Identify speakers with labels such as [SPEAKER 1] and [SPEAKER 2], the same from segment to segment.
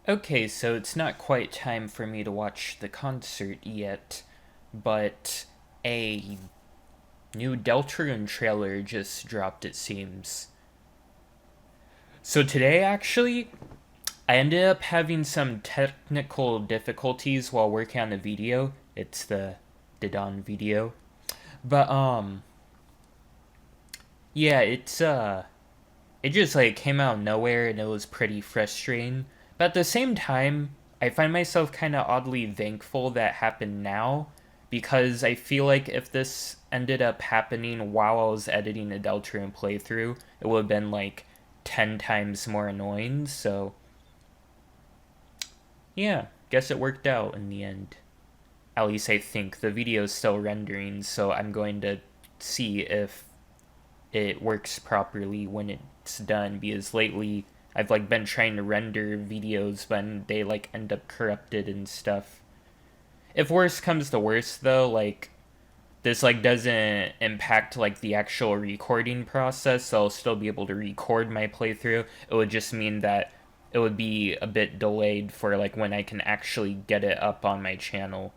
[SPEAKER 1] Okay, so it's not quite time for me to watch the concert yet, but a new Deltarune trailer just dropped, it seems. So today, actually, I ended up having some technical difficulties while working on the video. It's the Didon video. But, yeah, it just, like, came out of nowhere and it was pretty frustrating. But at the same time, I find myself kind of oddly thankful that happened now, because I feel like if this ended up happening while I was editing a Deltarune playthrough, it would have been like 10 times more annoying. So, yeah, guess it worked out in the end. At least I think the video is still rendering, so I'm going to see if it works properly when it's done, because lately I've like been trying to render videos but they like end up corrupted and stuff. If worse comes to worse though, like this like doesn't impact like the actual recording process, so I'll still be able to record my playthrough. It would just mean that it would be a bit delayed for like when I can actually get it up on my channel.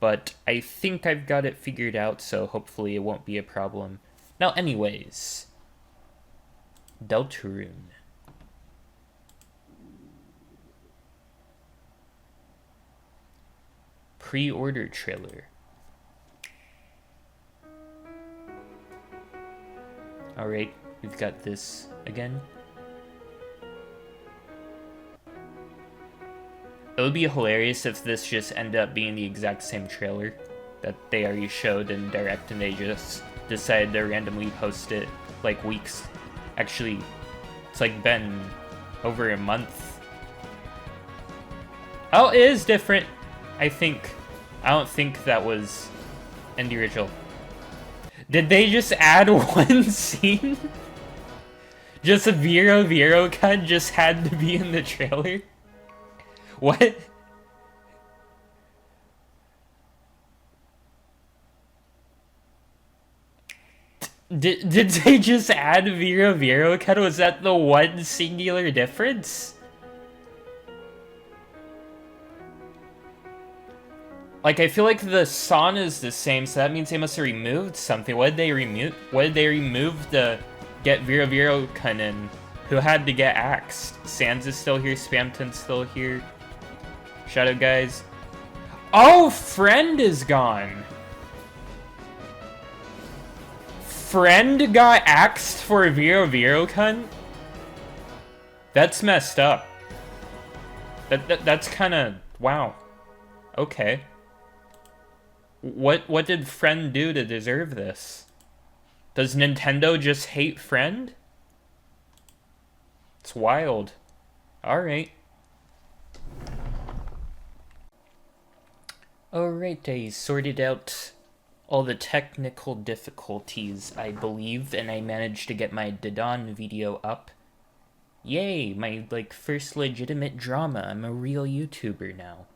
[SPEAKER 1] But I think I've got it figured out, so hopefully it won't be a problem. Now, anyways, Deltarune. Pre-order trailer. Alright, we've got this again. It would be hilarious if this just ended up being the exact same trailer that they already showed in Direct and they just decided to randomly post it like weeks. Actually, it's like been over a month. Oh, it is different. I don't think that was in the original. Did they just add one scene? Just a Vero cut just had to be in the trailer? What? Did they just add Vero cut? Was that the one singular difference? Like, I feel like the song is the same, so that means they must have removed something. What did they remove? What did they remove to get Vero cut in? Who had to get axed? Sans is still here. Spamton's still here. Shadow guys. Oh, Friend is gone. Friend got axed for Vero cunt? That's messed up. That's kind of wow. Okay. What did Friend do to deserve this? Does Nintendo just hate Friend? It's wild. Alright. Alright, I sorted out all the technical difficulties, I believe, and I managed to get my Didon video up. Yay, my, like, first legitimate drama. I'm a real YouTuber now.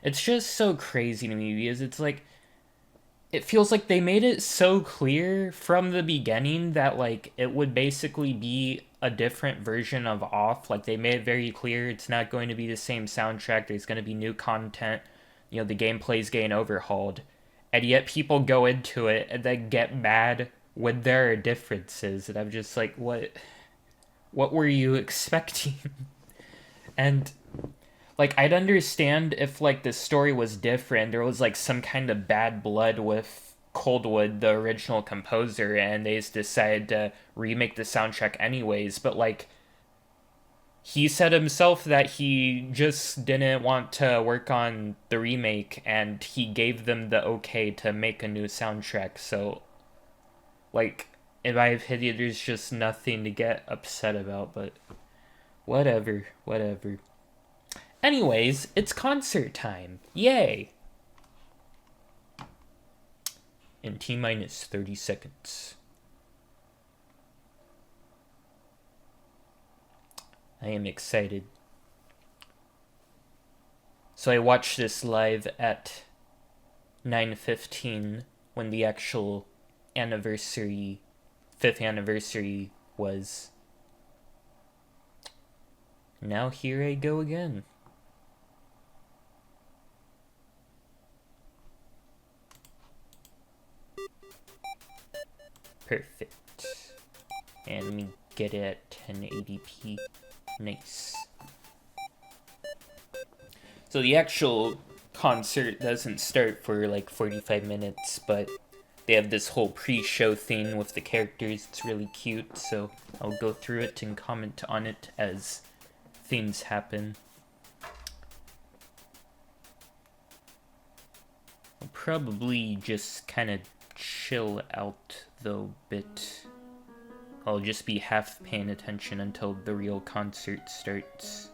[SPEAKER 1] It's just so crazy to me, because it's like, it feels like they made it so clear from the beginning that, like, it would basically be a different version of Off. Like, they made it very clear it's not going to be the same soundtrack, there's going to be new content, you know, the gameplay's getting overhauled. And yet people go into it and then get mad when there are differences. And I'm just like, what were you expecting? And like, I'd understand if like the story was different, there was like some kind of bad blood with Coldwood, the original composer, and they just decided to remake the soundtrack anyways. But like, he said himself that he just didn't want to work on the remake, and he gave them the okay to make a new soundtrack. So, like, in my opinion, there's just nothing to get upset about, but whatever. Anyways, it's concert time. Yay! In T-minus 30 seconds. I am excited. So I watched this live at 9:15 when the actual anniversary, 5th anniversary was. Now here I go again. Perfect. And let me get it at 1080p. Nice. So the actual concert doesn't start for like 45 minutes, but they have this whole pre-show thing with the characters. It's really cute, so I'll go through it and comment on it as things happen. I'll probably just kind of chill out though bit. I'll just be half paying attention until the real concert starts.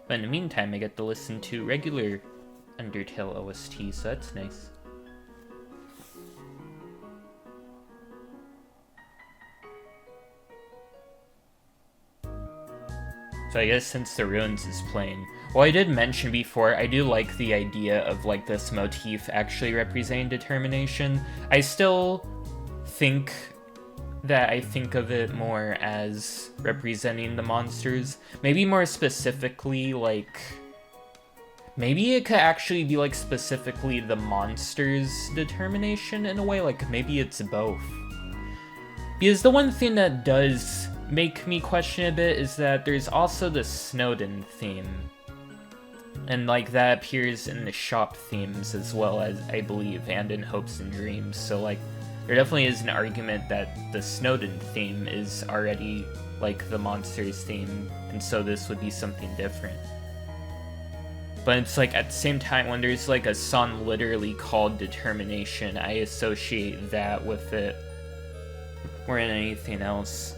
[SPEAKER 1] But in the meantime, I get to listen to regular Undertale OST, so that's nice. So I guess since the Ruins is playing... Well, I did mention before, I do like the idea of like this motif actually representing determination. I still think that I think of it more as representing the monsters. Maybe more specifically, like... Maybe it could actually be like specifically the monsters' determination in a way, like maybe it's both. Because the one thing that does make me question a bit is that there's also the Snowden theme. And like that appears in the shop themes as well, as I believe, and in Hopes and Dreams. So like there definitely is an argument that the Snowden theme is already like the monsters theme, and so this would be something different. But it's like at the same time, when there's like a song literally called Determination, I associate that with it more than anything else.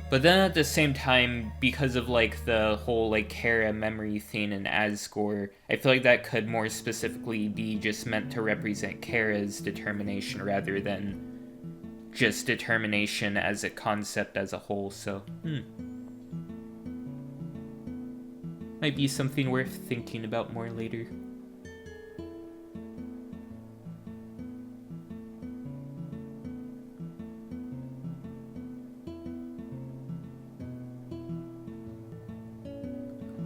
[SPEAKER 1] But then at the same time, because of like the whole like Kara memory thing in Asgore, I feel like that could more specifically be just meant to represent Kara's determination rather than just determination as a concept as a whole, so might be something worth thinking about more later.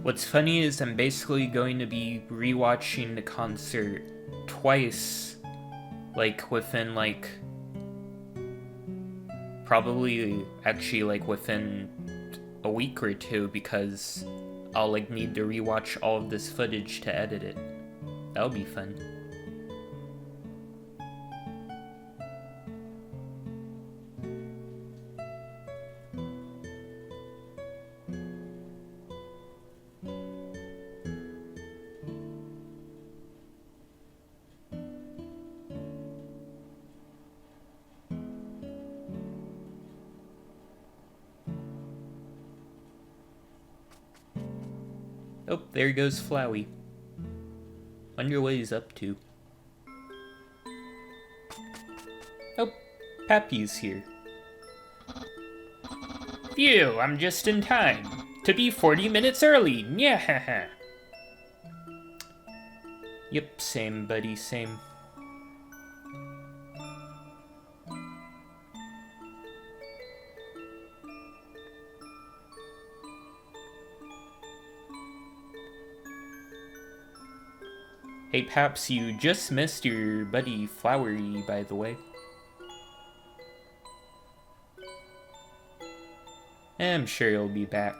[SPEAKER 1] What's funny is I'm basically going to be rewatching the concert twice, like within like, probably actually like within a week or two, because I'll like need to rewatch all of this footage to edit it. That'll be fun. Oh, there goes Flowey. Wonder what he's up to. Oh, Pappy's here. Phew, I'm just in time. To be 40 minutes early, yeah. Yep, same buddy, same. Hey Paps, you just missed your buddy Flowery, by the way. I'm sure he'll be back.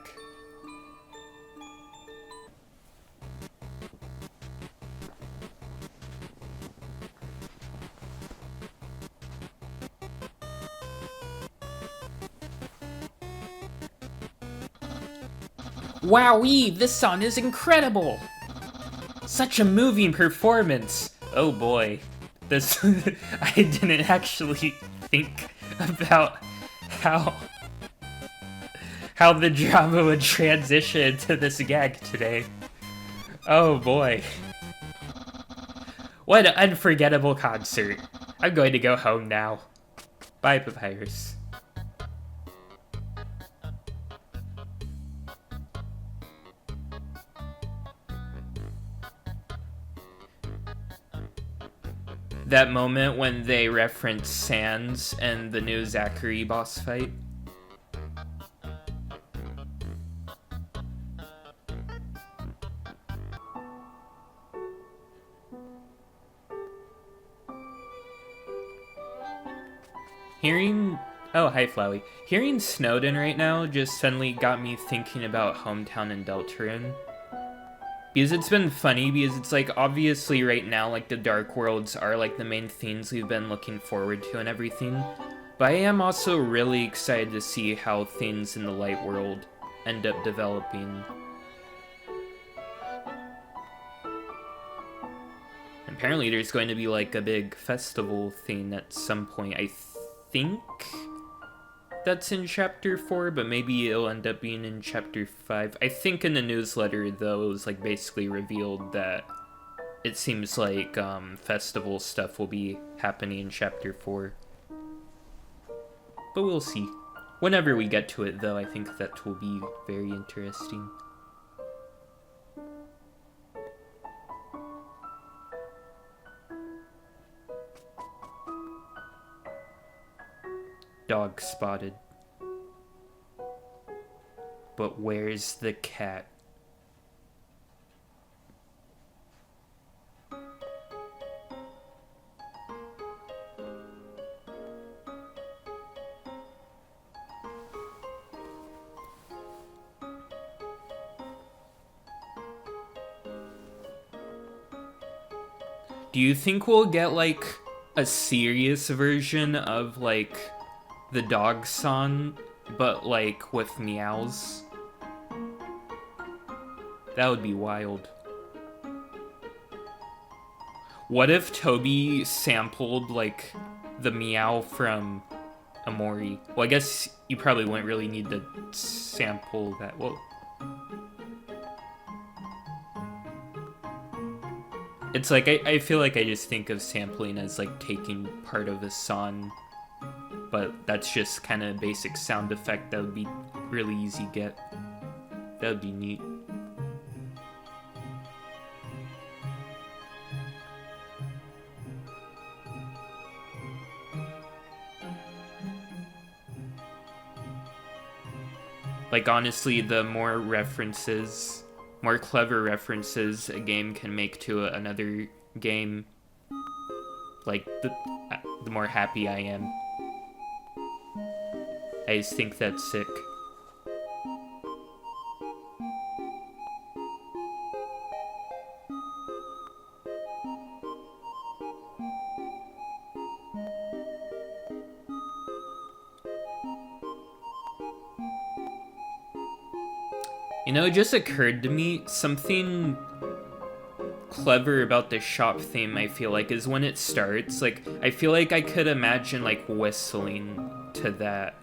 [SPEAKER 1] Wowee, this song is incredible! Such a moving performance! Oh boy. This... I didn't actually think about how the drama would transition to this gag today. Oh boy. What an unforgettable concert. I'm going to go home now. Bye, Papyrus. that moment when they reference Sans and the new Zachary boss fight. Hearing... Oh, hi, Flowey. Hearing Snowden right now just suddenly got me thinking about Hometown and Deltarune. Because it's been funny, because it's like, obviously right now, like, the Dark Worlds are like the main things we've been looking forward to and everything. But I am also really excited to see how things in the Light World end up developing. Apparently there's going to be like a big festival thing at some point. I think that's in Chapter 4, but maybe it'll end up being in Chapter 5. I think in the newsletter, though, it was like basically revealed that it seems like festival stuff will be happening in Chapter 4. But we'll see. Whenever we get to it, though, I think that will be very interesting. Dog spotted. But where's the cat? Do you think we'll get, like, a serious version of, like, the dog song, but, like, with meows? That would be wild. What if Toby sampled, like, the meow from Amori? Well, I guess you probably wouldn't really need to sample that. Well, it's like, I feel like I just think of sampling as, like, taking part of a song, but that's just kind of a basic sound effect that would be really easy to get. That would be neat. Like, honestly, the more references, more clever references a game can make to another game, like, the more happy I am. I just think that's sick. You know, it just occurred to me, something clever about the shop theme, I feel like, is when it starts, like, I feel like I could imagine, like, whistling to that.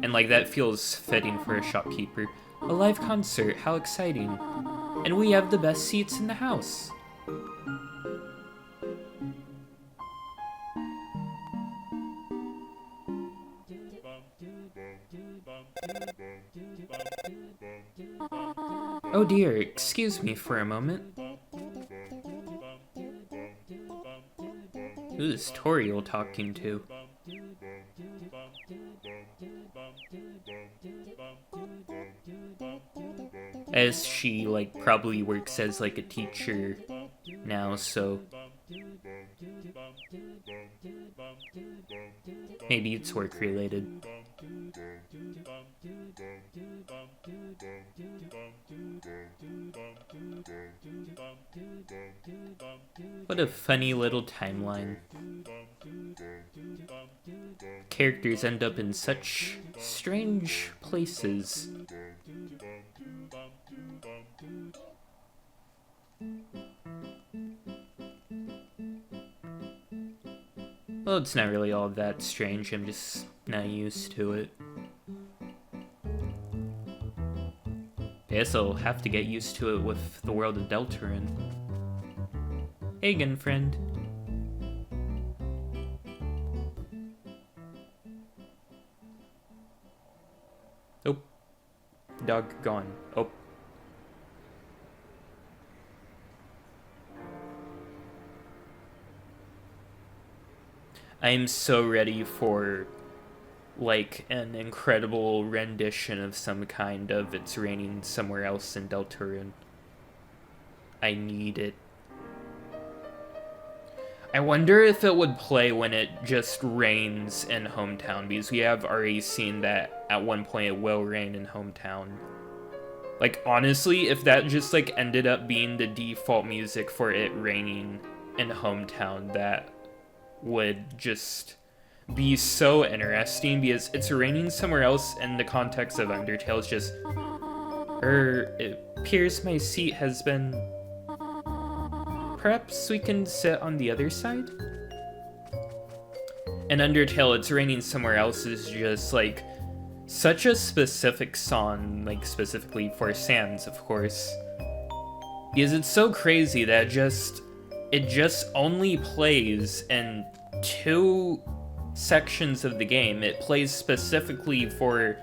[SPEAKER 1] And, like, that feels fitting for a shopkeeper. A live concert, how exciting. And we have the best seats in the house. Oh dear, excuse me for a moment. Who is Toriel talking to? As she, like, probably works as, like, a teacher now, so... maybe it's work-related. What a funny little timeline. Characters end up in such strange places. Well, it's not really all that strange, I'm just not used to it. I guess I'll have to get used to it with the world of Deltarune. Hey again, friend. Oh. Dog gone. Oh. I'm so ready for like an incredible rendition of some kind of It's Raining Somewhere Else in Deltarune. I need it. I wonder if it would play when it just rains in Hometown, because we have already seen that at one point it will rain in Hometown. Like, honestly, if that just, like, ended up being the default music for it raining in Hometown, that would just be so interesting, because It's Raining Somewhere Else in the context of Undertale is just, it appears my seat has been... Perhaps we can sit on the other side? In Undertale, It's Raining Somewhere Else is just, like, such a specific song, like, specifically for Sans, of course. Because it's so crazy that it just only plays in 2 sections of the game. It plays specifically for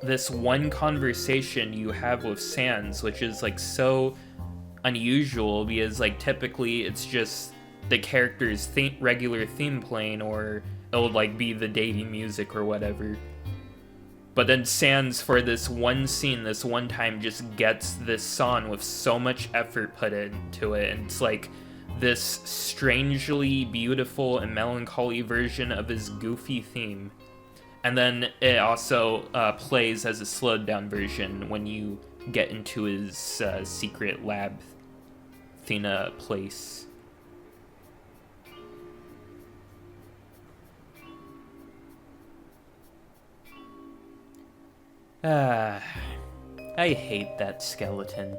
[SPEAKER 1] this one conversation you have with Sans, which is, like, so unusual, because, like, typically it's just the character's regular theme playing, or it would, like, be the dating music or whatever. But then Sans, for this one scene, this one time, just gets this song with so much effort put into it, and it's like this strangely beautiful and melancholy version of his goofy theme. And then it also plays as a slowed down version when you get into his secret lab Thena place. I hate that skeleton.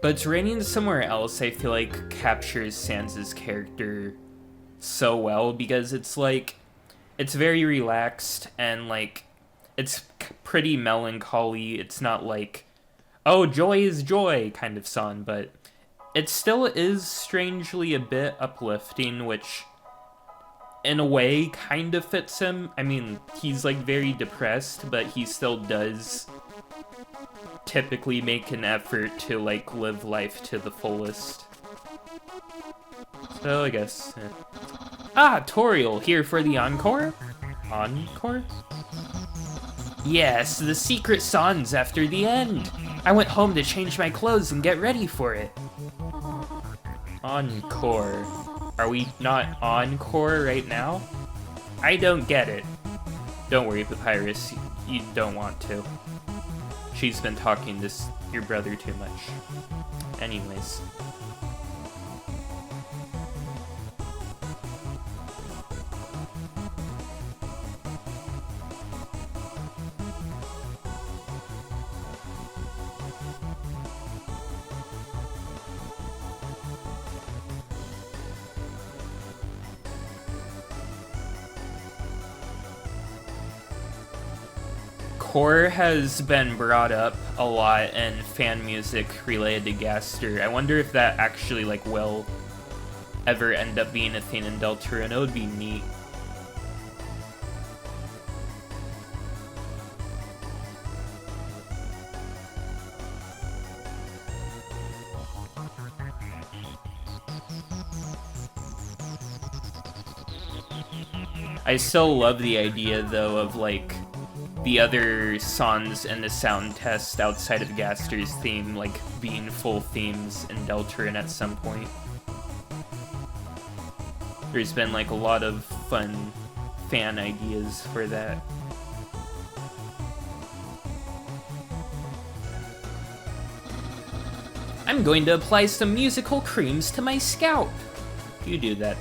[SPEAKER 1] But It's Raining Somewhere Else, I feel like, captures Sans' character so well, because it's like, it's very relaxed, and like, it's pretty melancholy. It's not like, oh, joy is joy kind of song, but it still is strangely a bit uplifting, which in a way kind of fits him. I mean, he's like very depressed, but he still does typically make an effort to like live life to the fullest. So I guess. Ah, Toriel, here for the encore? Encore? Yes, the secret songs after the end. I went home to change my clothes and get ready for it. Encore. Are we not encore right now? I don't get it. Don't worry, Papyrus. You don't want to. She's been talking to your brother too much. Anyways. Core has been brought up a lot in fan music related to Gaster. I wonder if that actually like will ever end up being a thing in Deltarune. It would be neat. I still love the idea though of like the other songs in the sound test outside of Gaster's theme, like, being full themes in Deltarune at some point. There's been, like, a lot of fun fan ideas for that. I'm going to apply some musical creams to my scalp. You do that.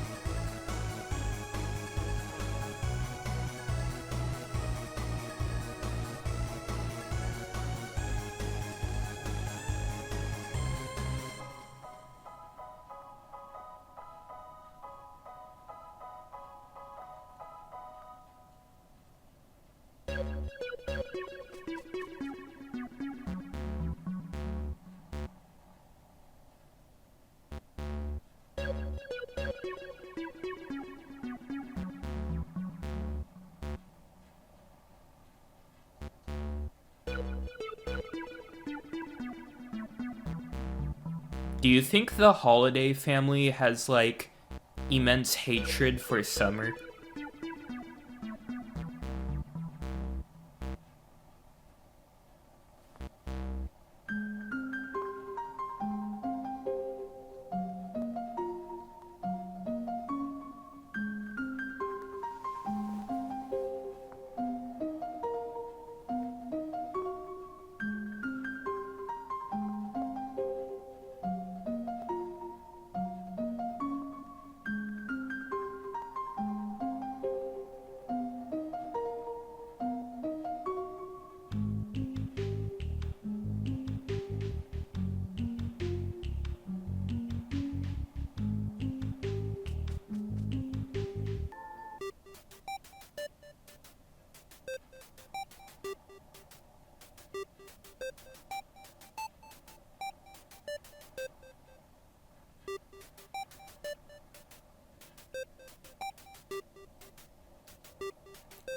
[SPEAKER 1] Do you think the Holiday family has, like, immense hatred for summer?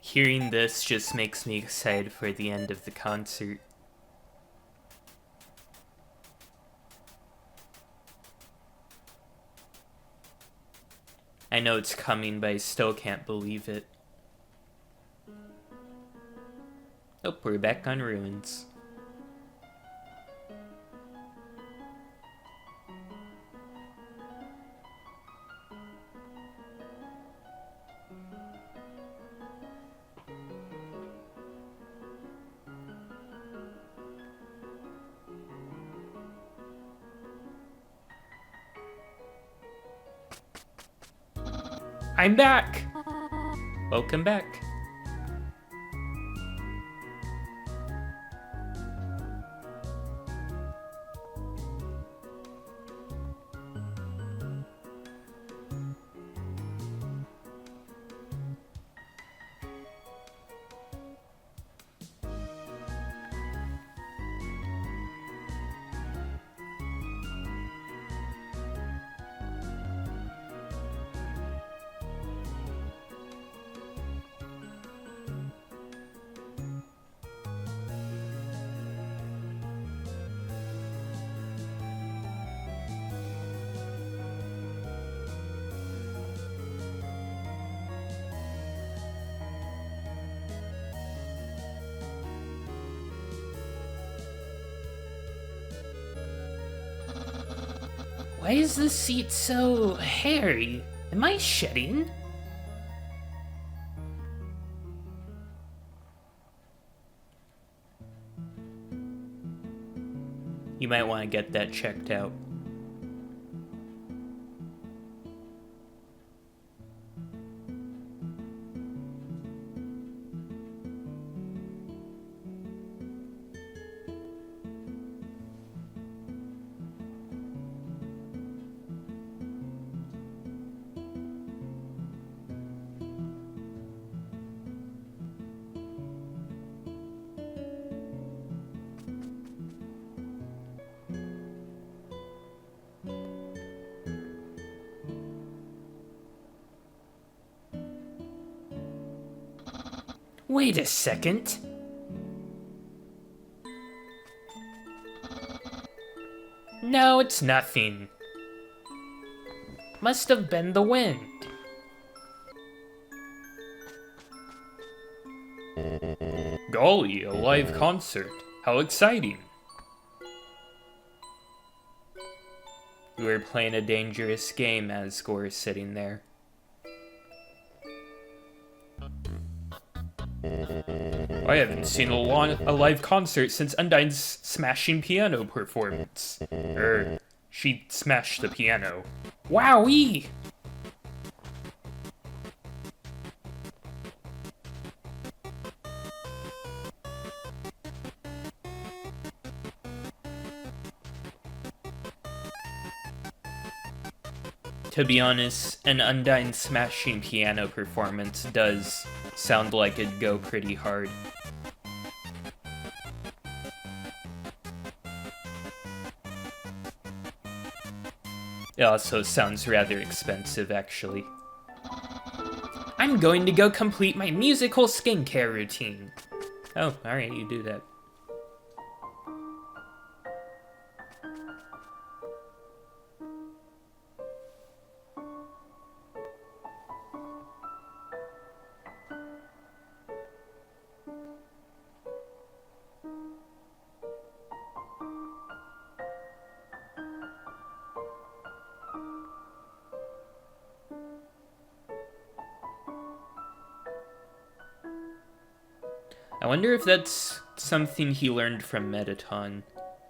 [SPEAKER 1] Hearing this just makes me excited for the end of the concert. I know it's coming, but I still can't believe it. Oh, we're back on Ruins. I'm back! Welcome back. Why is this seat so hairy? Am I shedding? You might want to get that checked out. Wait a second. No, it's nothing. Must have been the wind. Golly, a live concert. How exciting. We were playing a dangerous game, Asgore is sitting there. I haven't seen a live concert since Undyne's smashing piano performance. She smashed the piano. Wowee! To be honest, an Undyne smashing piano performance does sound like it'd go pretty hard. It also sounds rather expensive, actually. I'm going to go complete my musical skincare routine. Oh, alright, you do that. I wonder if that's something he learned from Metaton.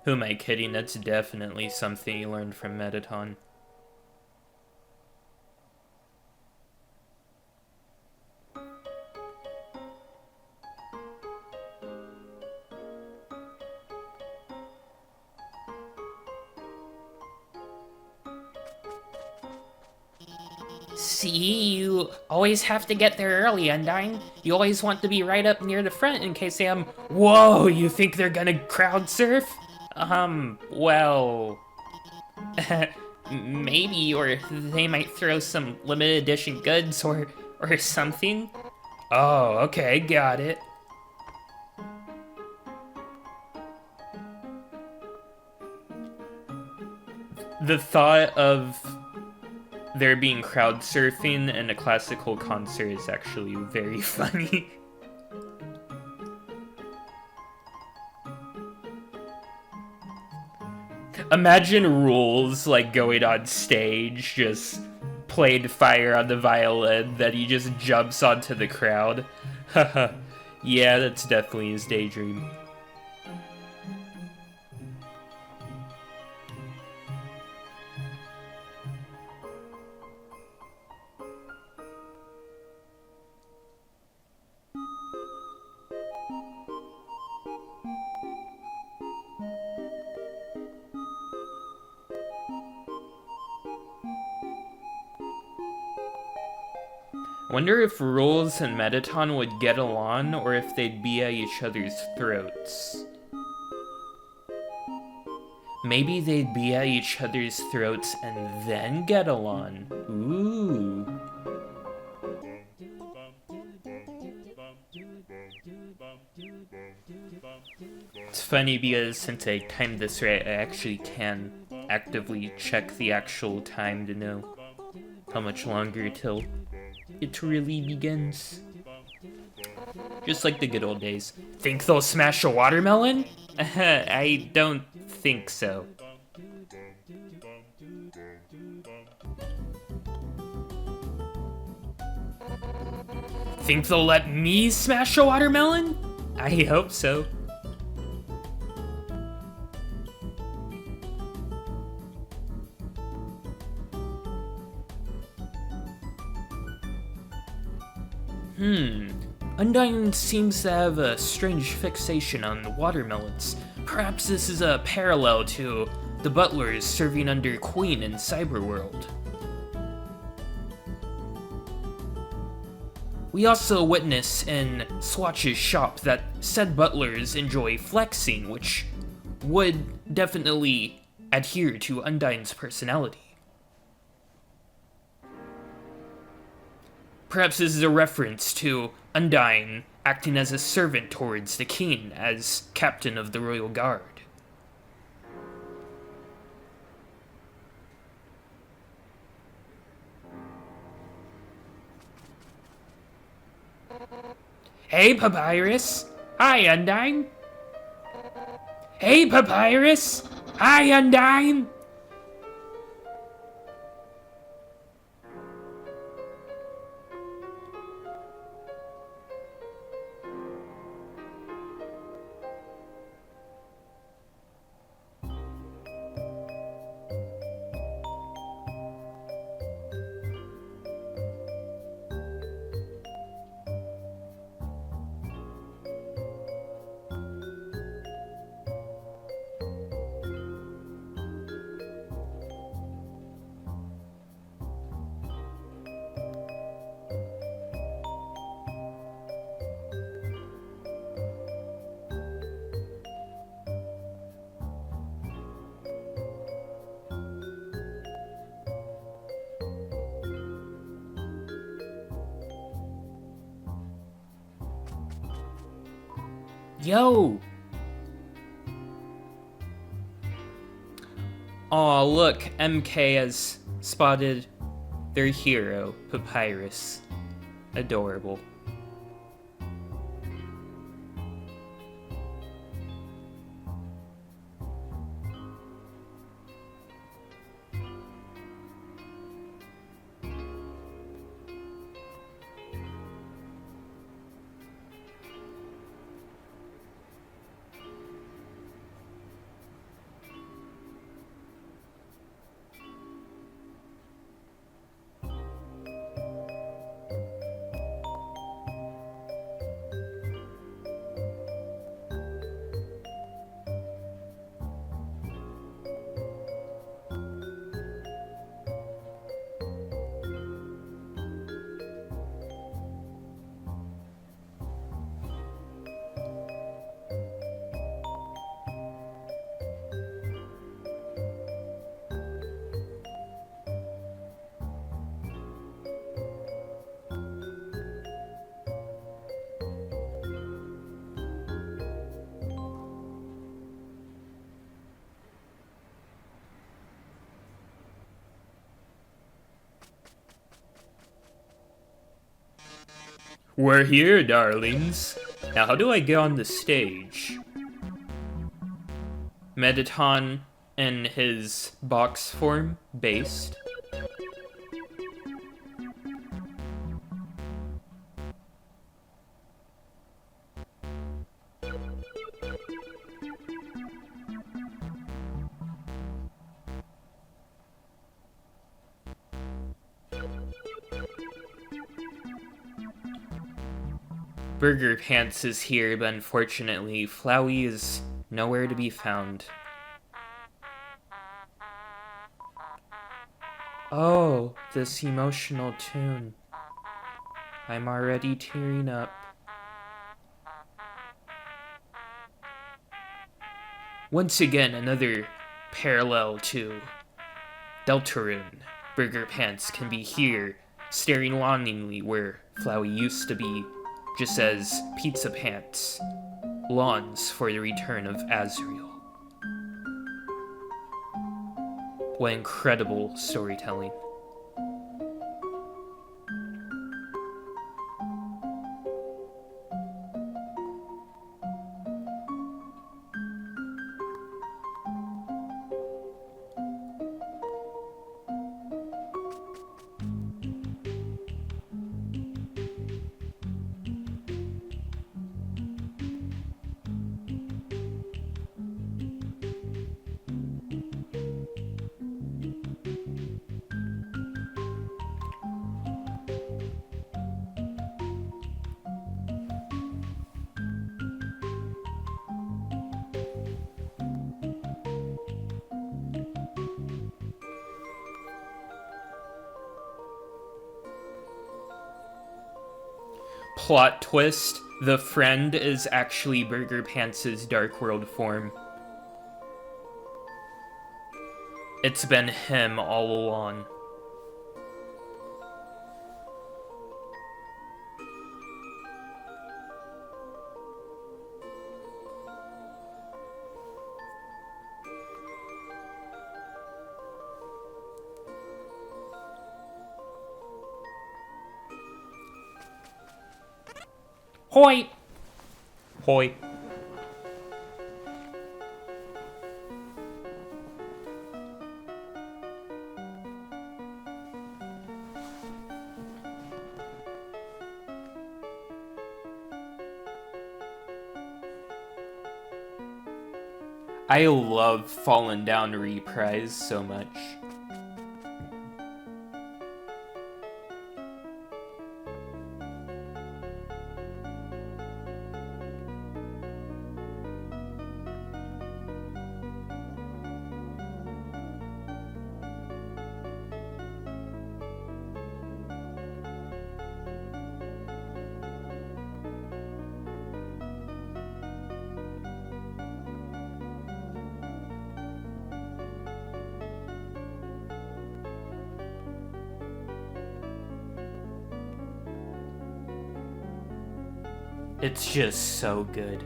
[SPEAKER 1] Who am I kidding? That's definitely something he learned from Metaton.
[SPEAKER 2] See, you always have to get there early, Undyne. You always want to be right up near the front in case they
[SPEAKER 1] Whoa, you think they're gonna crowd surf? Well...
[SPEAKER 2] maybe, or they might throw some limited edition goods or something.
[SPEAKER 1] Oh, okay, got it. The thought of there being crowd surfing and a classical concert is actually very funny. Imagine Rules, like, going on stage, just played Fire on the violin, then he just jumps onto the crowd. Haha. Yeah, that's definitely his daydream. Wonder if Rules and Metaton would get along, or if they'd be at each other's throats. Maybe they'd be at each other's throats and then get along. Ooh. It's funny because since I timed this right, I actually can actively check the actual time to know how much longer till it really begins. Just like the good old days. Think they'll smash a watermelon? I don't think so. Think they'll let me smash a watermelon? I hope so. Undyne seems to have a strange fixation on watermelons. Perhaps this is a parallel to the butlers serving under Queen in Cyberworld. We also witness in Swatch's shop that said butlers enjoy flexing, which would definitely adhere to Undyne's personality. Perhaps this is a reference to Undyne acting as a servant towards the king as captain of the royal guard. Hey, Papyrus! Hi, Undyne! Hey, Papyrus! Hi, Undyne! Yo! Aw, look, MK has spotted their hero, Papyrus. Adorable. We're here, darlings. Now, how do I get on the stage? Mediton in his box form, based. Burger Pants is here, but unfortunately, Flowey is nowhere to be found. Oh, this emotional tune. I'm already tearing up. Once again, another parallel to Deltarune. Burger Pants can be here, staring longingly where Flowey used to be, just as Pizza Pants longs for the return of Azrael. What incredible storytelling. Plot twist, the friend is actually Burger Pants' Dark World form. It's been him all along.
[SPEAKER 2] Hoi!
[SPEAKER 1] Hoi. I love Fallen Down Reprise so much. It's just so good.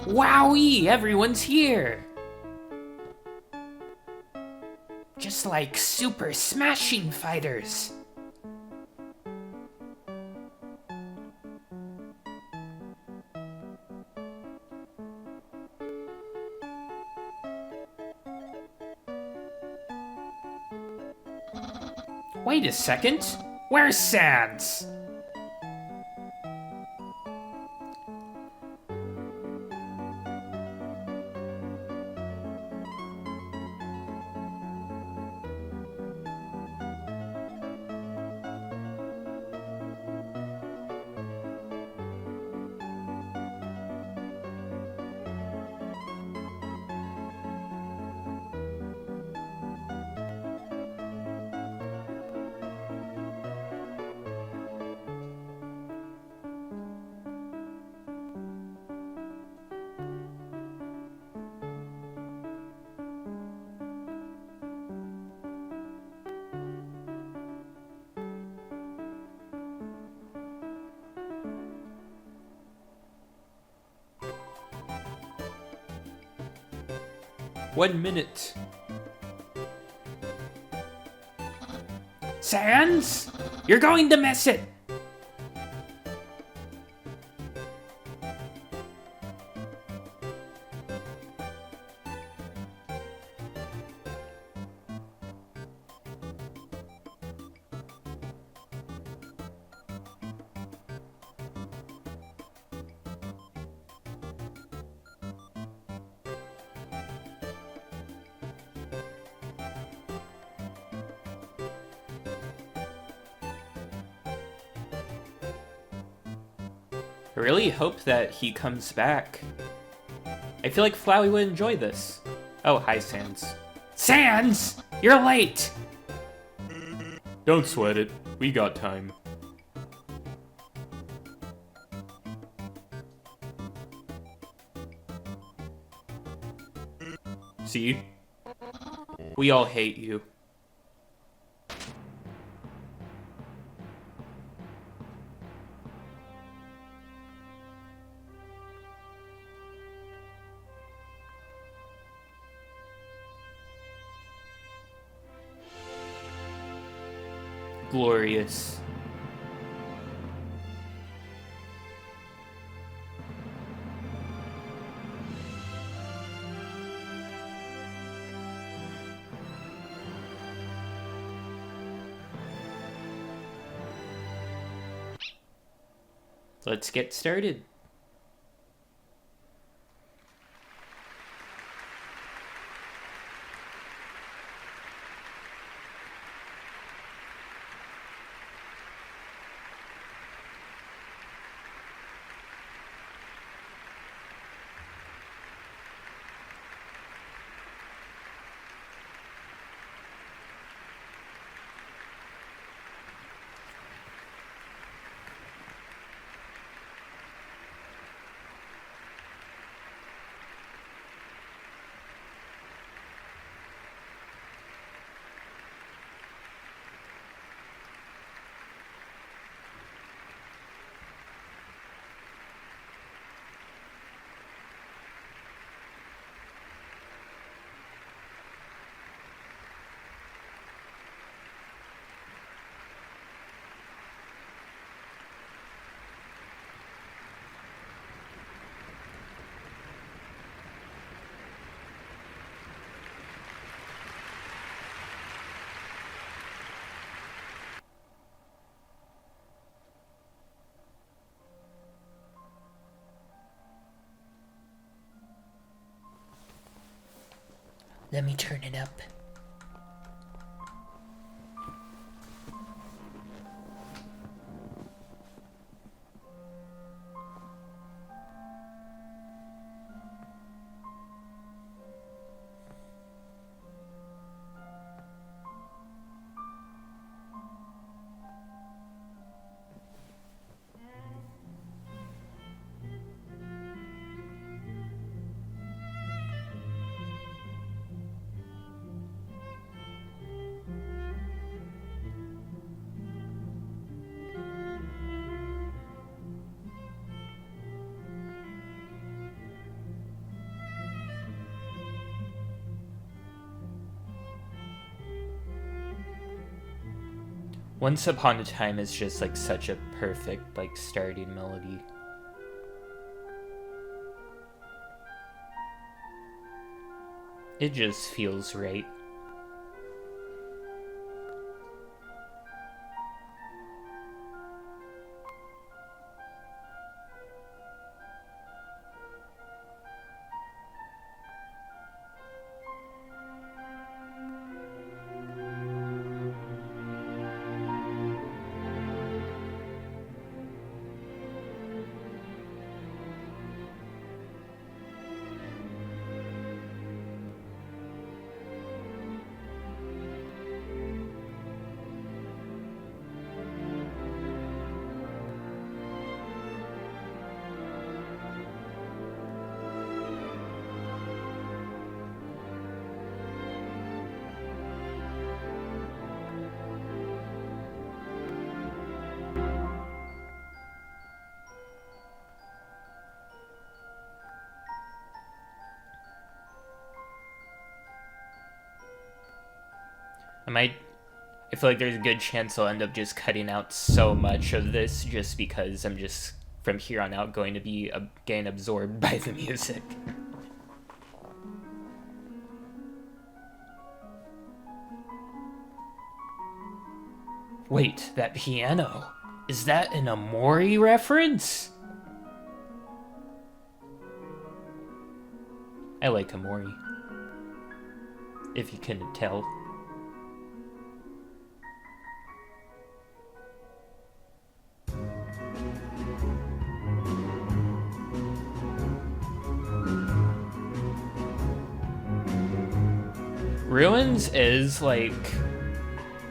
[SPEAKER 2] Wowee! Everyone's here! Just like super smashing fighters. Wait a second. Where's Sans?
[SPEAKER 1] 1 minute.
[SPEAKER 2] Sans? You're going to miss it!
[SPEAKER 1] I really hope that he comes back. I feel like Flowey would enjoy this. Oh, hi, Sans.
[SPEAKER 2] Sans! You're late!
[SPEAKER 1] Don't sweat it. We got time. See? We all hate you. Glorious. Let's get started.
[SPEAKER 2] Let me turn it up.
[SPEAKER 1] Once Upon a Time is just like such a perfect like starting melody. It just feels right. I might. I feel like there's a good chance I'll end up just cutting out so much of this just because I'm just from here on out going to be getting absorbed by the music. Wait, that piano. Is that an Amori reference? I like Amori. If you couldn't tell. Ruins is like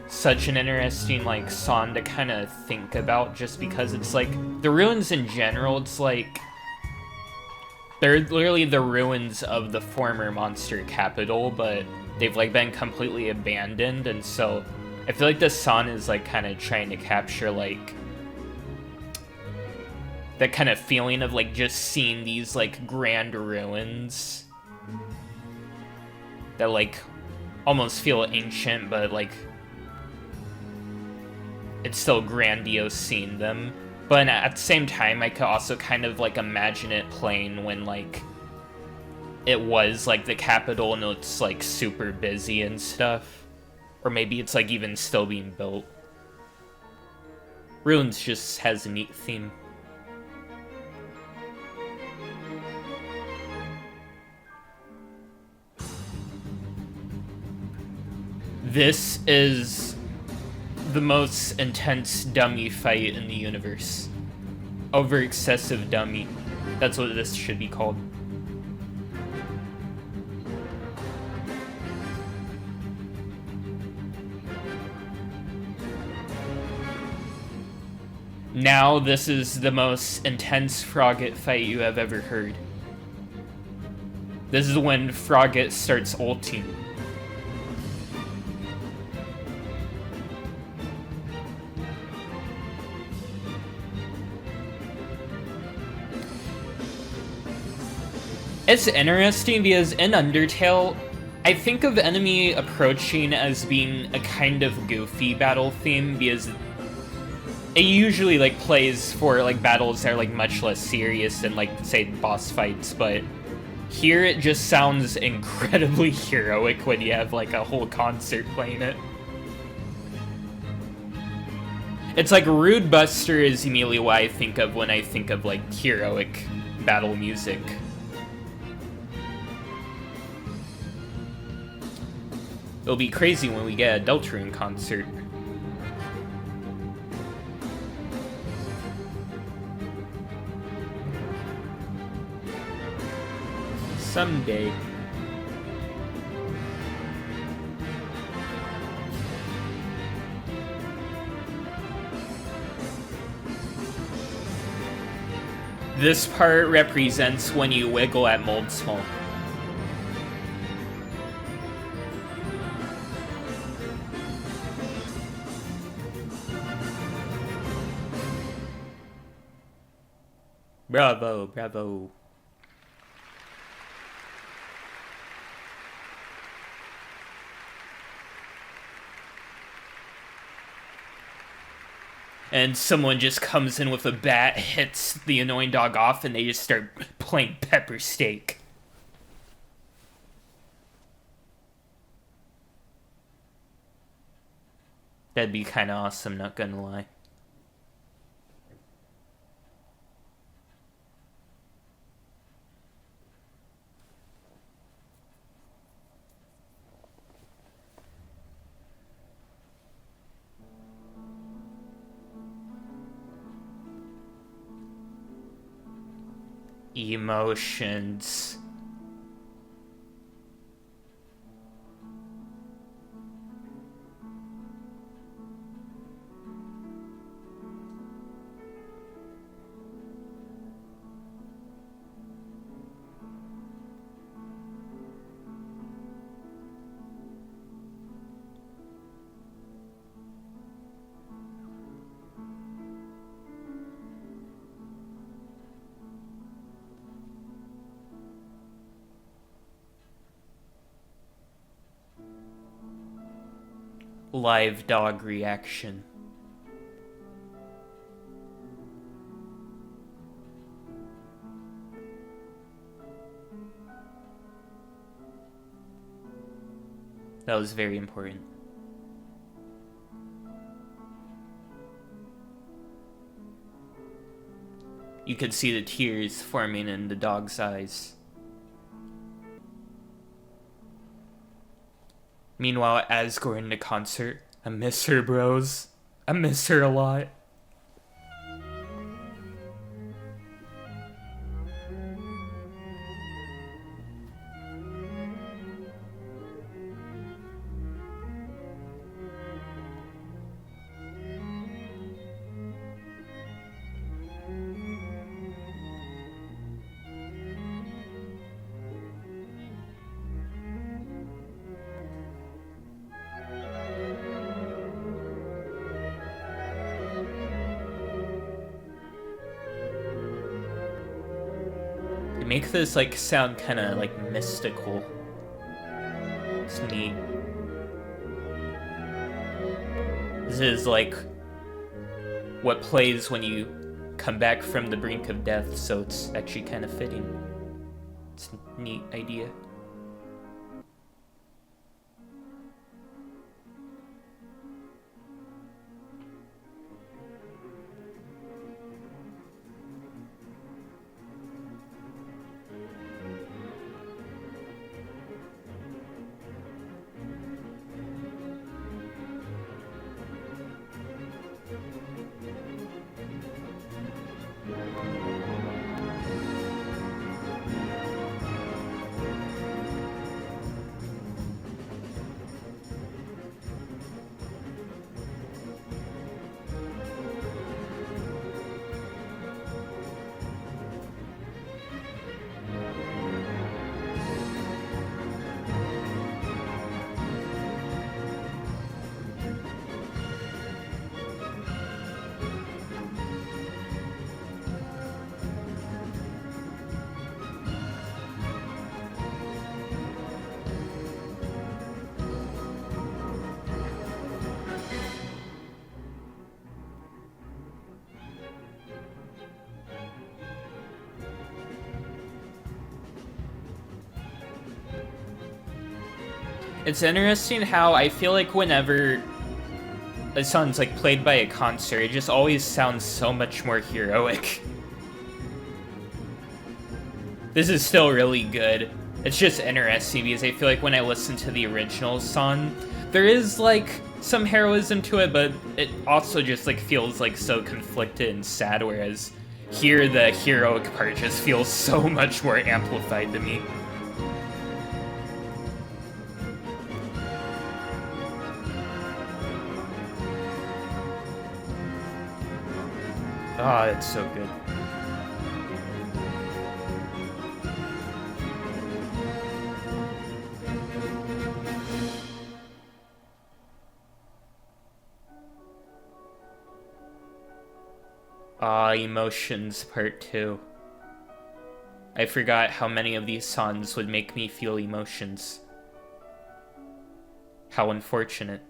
[SPEAKER 1] such an interesting like song to kind of think about just because it's like the ruins in general, it's like they're literally the ruins of the former monster capital, but they've like been completely abandoned, and so I feel like this song is like kind of trying to capture like that kind of feeling of like just seeing these like grand ruins that like almost feel ancient, but like it's still grandiose seeing them. But at the same time, I could also kind of like imagine it playing when like it was like the capital and it's like super busy and stuff. Or maybe it's like even still being built. Ruins just has a neat theme. This is the most intense dummy fight in the universe. Over excessive dummy. That's what this should be called. Now this is the most intense Frogget fight you have ever heard. This is when Frogget starts ulting. It's interesting because in Undertale, I think of enemy approaching as being a kind of goofy battle theme because it usually like plays for like battles that are like much less serious than like say boss fights, but here it just sounds incredibly heroic when you have like a whole concert playing it. It's like Rude Buster is immediately what I think of when I think of like heroic battle music. It'll be crazy when we get a Deltarune concert. Someday. This part represents when you wiggle at Mold Small. Bravo, bravo. And someone just comes in with a bat, hits the annoying dog off, and they just start playing Pepper Steak. That'd be kinda awesome, not gonna lie. Emotions. live dog reaction. That was very important. You could see the tears forming in the dog's eyes. Meanwhile, as going to concert, I miss her, bros. I miss her a lot. Make this like sound kind of like mystical. It's neat. This is like what plays when you come back from the brink of death, so it's actually kind of fitting. It's a neat idea. It's interesting how I feel like whenever a song's like played by a concert, it just always sounds so much more heroic. This is still really good. It's just interesting because I feel like when I listen to the original song, there is like some heroism to it, but it also just like feels like so conflicted and sad, whereas here the heroic part just feels so much more amplified to me. Ah, it's so good. Ah, Emotions Part 2. I forgot how many of these songs would make me feel emotions. How unfortunate.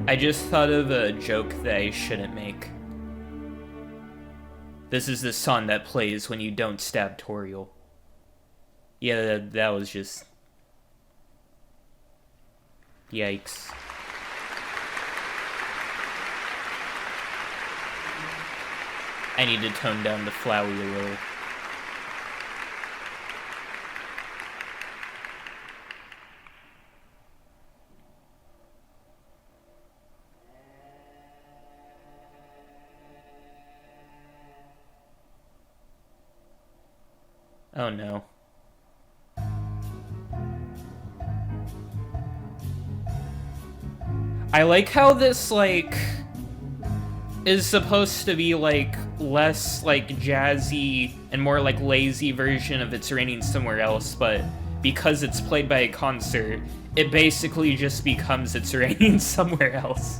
[SPEAKER 1] I just thought of a joke that I shouldn't make. This is the song that plays when you don't stab Toriel. Yeah, that was just... Yikes. I need to tone down the Flowey a little. Oh no. I like how this, like, is supposed to be, like, less, like, jazzy and more, like, lazy version of It's Raining Somewhere Else, but because it's played by a concert, it basically just becomes It's Raining Somewhere Else.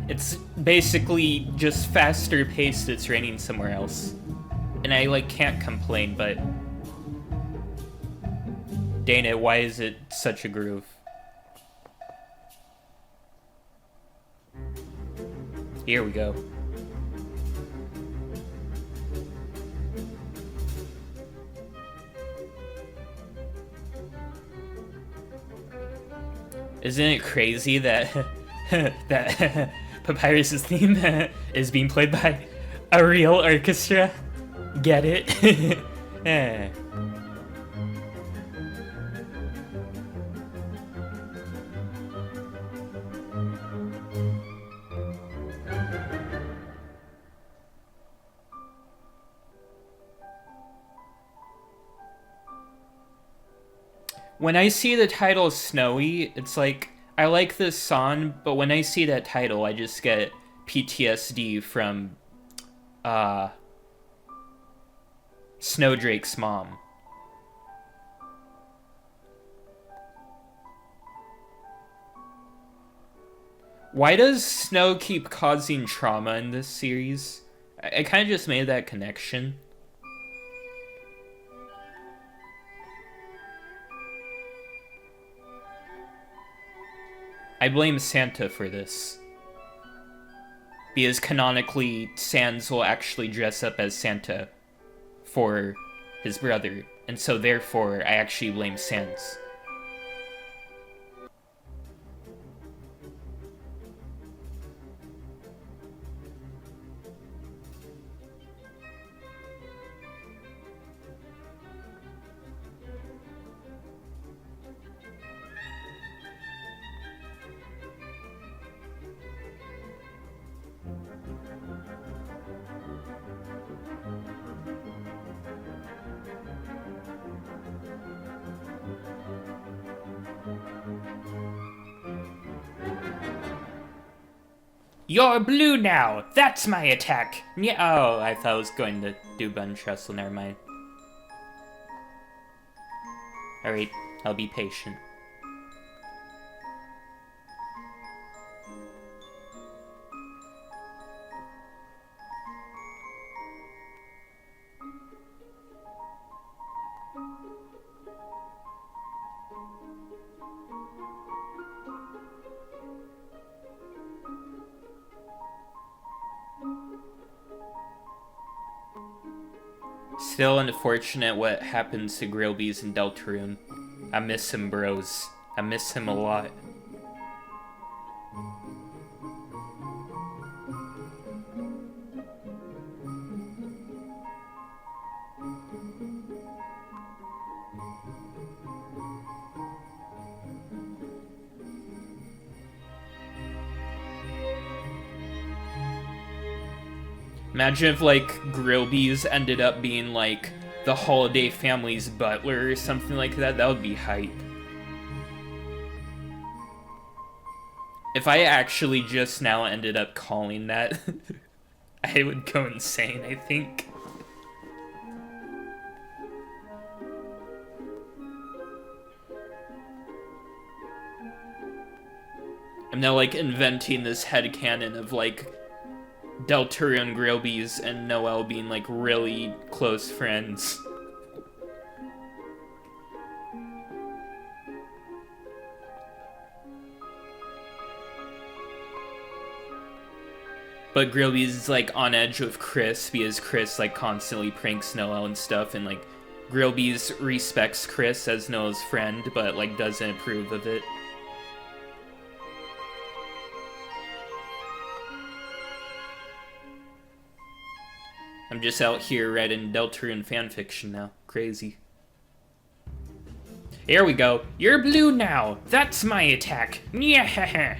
[SPEAKER 1] It's basically just faster paced It's Raining Somewhere Else. And I, like, can't complain, but... Dang it, why is it such a groove? Here we go. Isn't it crazy that that Papyrus's theme is being played by a real orchestra? Get it? Eh. When I see the title Snowy, it's like, I like this song, but when I see that title, I just get PTSD from, Snowdrake's mom. Why does snow keep causing trauma in this series? I kind of just made that connection. I blame Santa for this. Because canonically, Sans will actually dress up as Santa for his brother, and so therefore I actually blame Sans. You're blue now! That's my attack! Yeah, oh, I thought I was going to do Bun Trestle, never mind. Alright, I'll be patient. Still unfortunate what happens to Grillby's and Deltarune. I miss him, bros. I miss him a lot. Imagine if, like, Grillby's ended up being, like, the Holiday family's butler or something like that. That would be hype. If I actually just now ended up calling that, I would go insane, I think. I'm now, like, inventing this headcanon of, like, Deltarune, Grillby's, and Noelle being, like, really close friends. But Grillby's is, like, on edge with Chris, because Chris, like, constantly pranks Noelle and stuff, and, like, Grillby's respects Chris as Noelle's friend, but, like, doesn't approve of it. I'm just out here writing Deltarune fanfiction now. Crazy. Here we go. You're blue now. That's my attack. Yeah.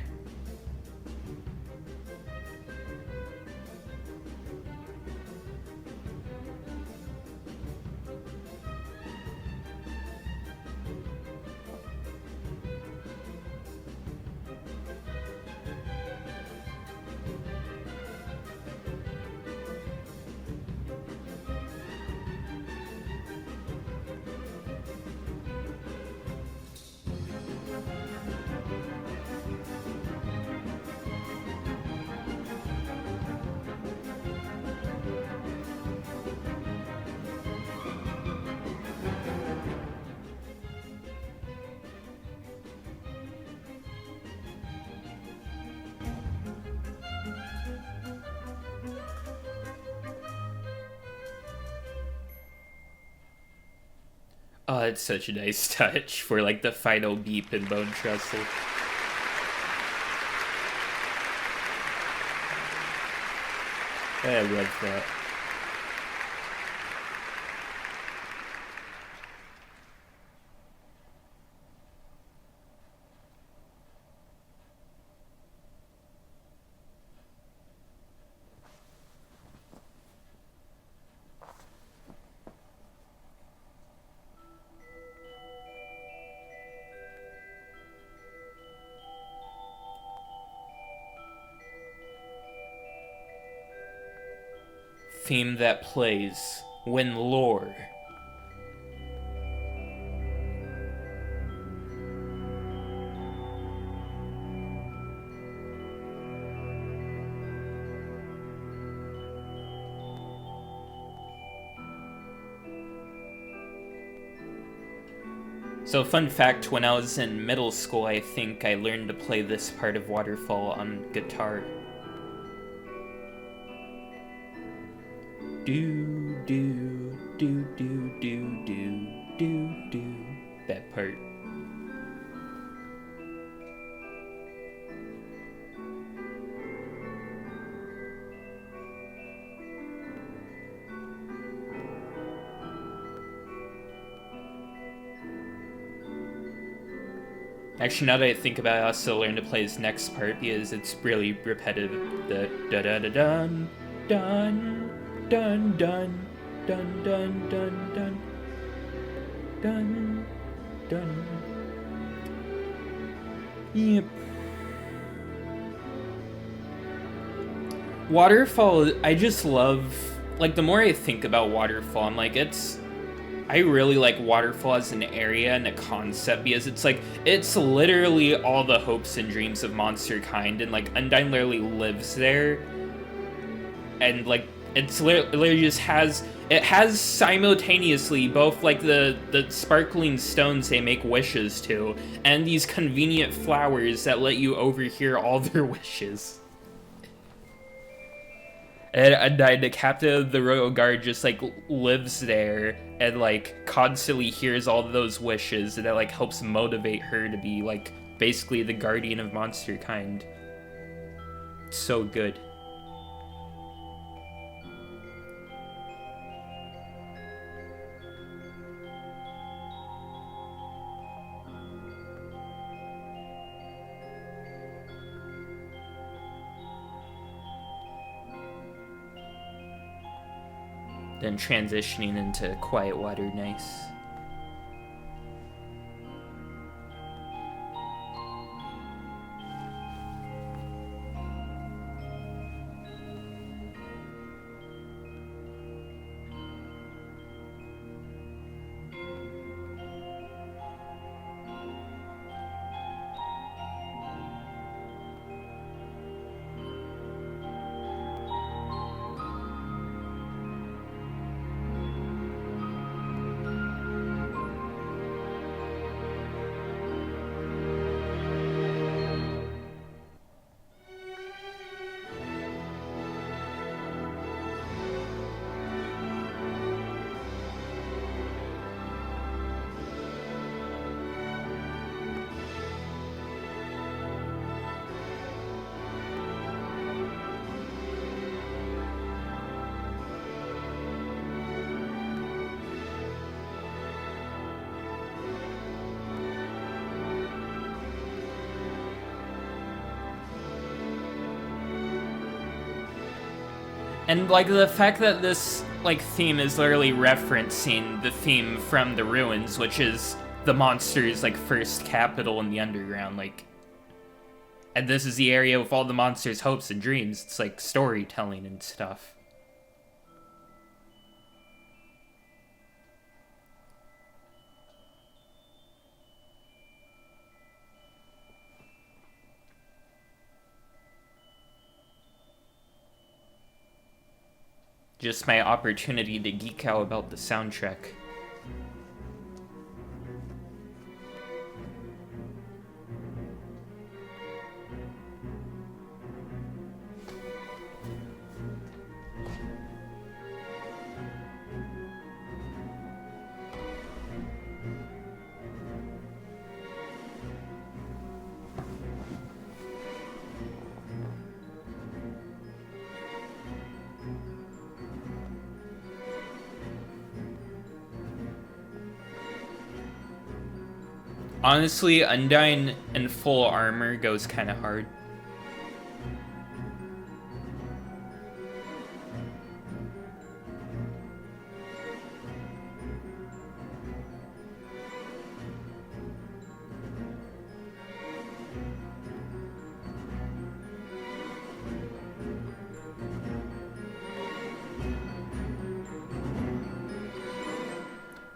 [SPEAKER 1] Oh, it's such a nice touch for like the final beep in Bone Trestle. I love that. Theme that plays when lore. So, fun fact, when I was in middle school, I think I learned to play this part of Waterfall on guitar. Do, do, do, do, do, do, do, do. That part. Actually, now that I think about it, I also learned to play this next part because it's really repetitive. The da da da dun dun dun dun dun dun dun dun dun dun. Yep. Waterfall, I just love. Like, the more I think about Waterfall, I'm like, I really like Waterfall as an area and a concept because it's literally all the hopes and dreams of monster kind, and like Undyne literally lives there, and like it's literally just has simultaneously both like the sparkling stones they make wishes to, and these convenient flowers that let you overhear all their wishes. And Undyne, the captain of the royal guard, just like lives there and like constantly hears all those wishes, and that like helps motivate her to be like basically the guardian of monster kind. It's so good. Then transitioning into quiet water, nice. And like the fact that this like theme is literally referencing the theme from the ruins, which is the monster's like first capital in the underground, like, and this is the area with all the monster's hopes and dreams. It's like storytelling and stuff. Just my opportunity to geek out about the soundtrack. Honestly, Undyne in full armor goes kind of hard.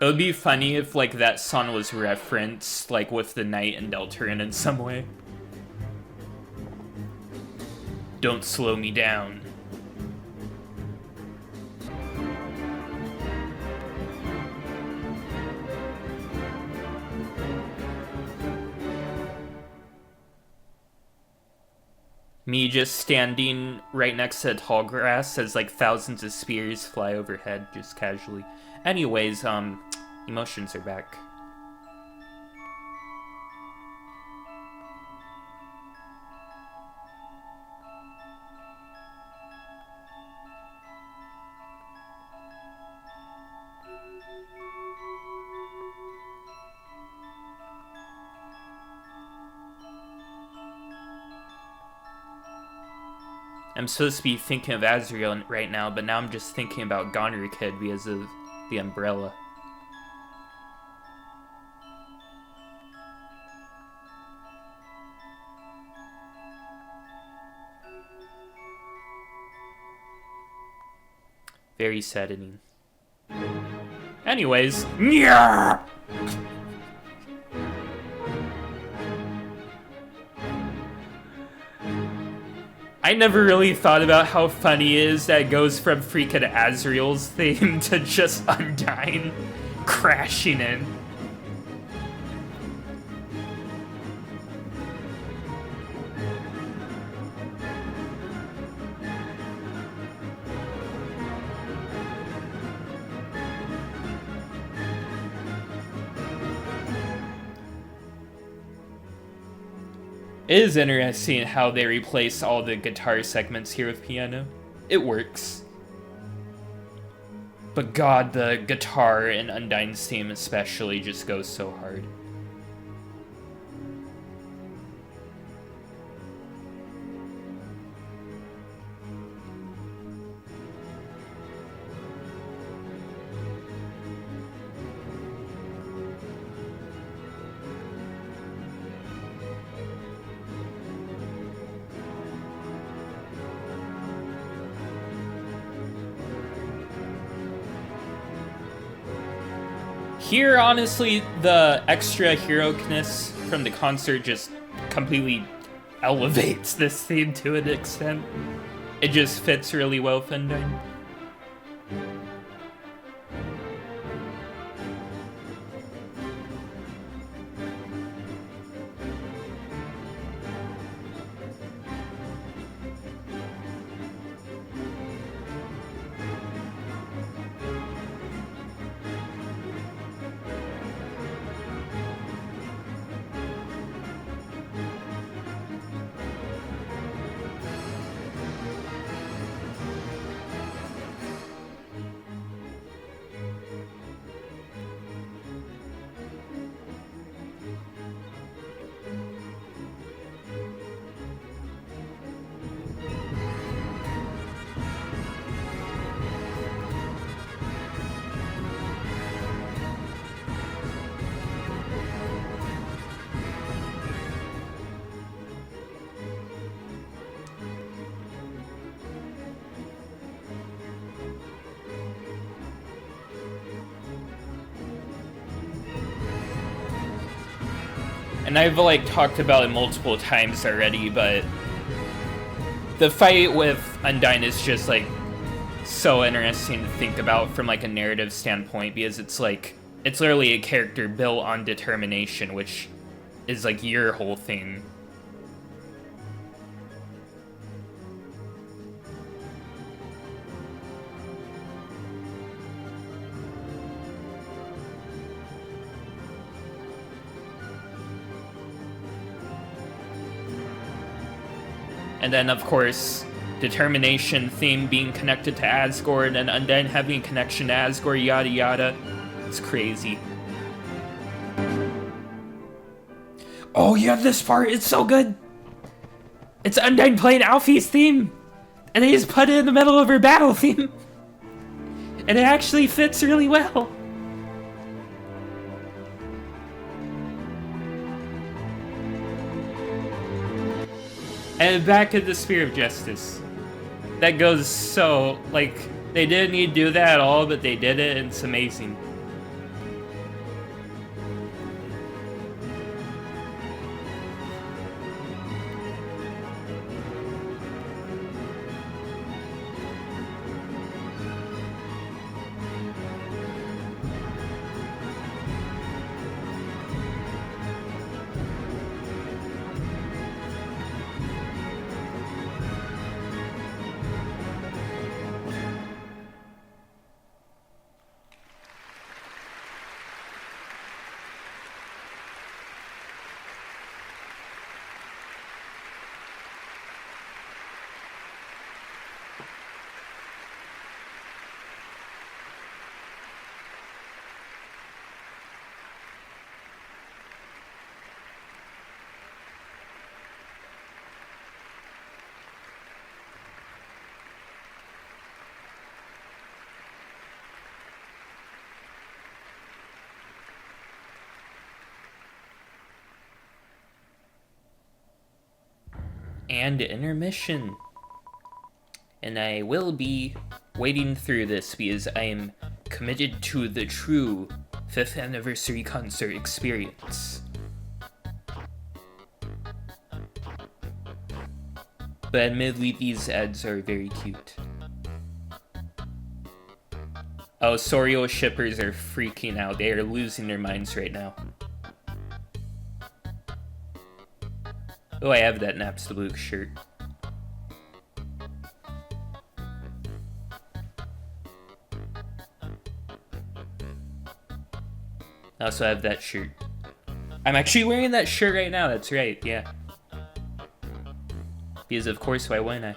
[SPEAKER 1] It would be funny if, like, that song was referenced, like, with the Knight and Deltarune in some way. Don't slow me down. Me just standing right next to tall grass as, like, thousands of spears fly overhead, just casually. Anyways, emotions are back. I'm supposed to be thinking of Azrael right now, but now I'm just thinking about Goner Kid because of the umbrella. Very saddening. Anyways, yeah. I never really thought about how funny it is that it goes from freaking Azrael's theme to just Undyne crashing in. It is interesting how they replace all the guitar segments here with piano. It works. But god, the guitar in Undyne's theme especially just goes so hard. Here, honestly, the extra heroicness from the concert just completely elevates this theme to an extent. It just fits really well with Undyne. And I've, like, talked about it multiple times already, but the fight with Undyne is just, like, so interesting to think about from, like, a narrative standpoint, because it's, like, it's literally a character built on determination, which is, like, your whole thing. And then, of course, determination theme being connected to Asgore, and Undyne having a connection to Asgore, yada yada. It's crazy.
[SPEAKER 2] Oh yeah, this part is so good. It's Undyne playing Alfie's theme, and they just put it in the middle of her battle theme, and it actually fits really well. And back at the Spear of Justice. That goes so, like, they didn't need to do that at all, but they did it, and it's amazing. And intermission. And I will be waiting through this because I am committed to the true 5th anniversary concert experience. But admittedly, these ads are very cute. Oh, Sorio shippers are freaking out. They are losing their minds right now. Oh, I have that Naps the Luke shirt. I also have that shirt. I'm actually wearing that shirt right now, that's right, yeah. Because of course, why wouldn't I?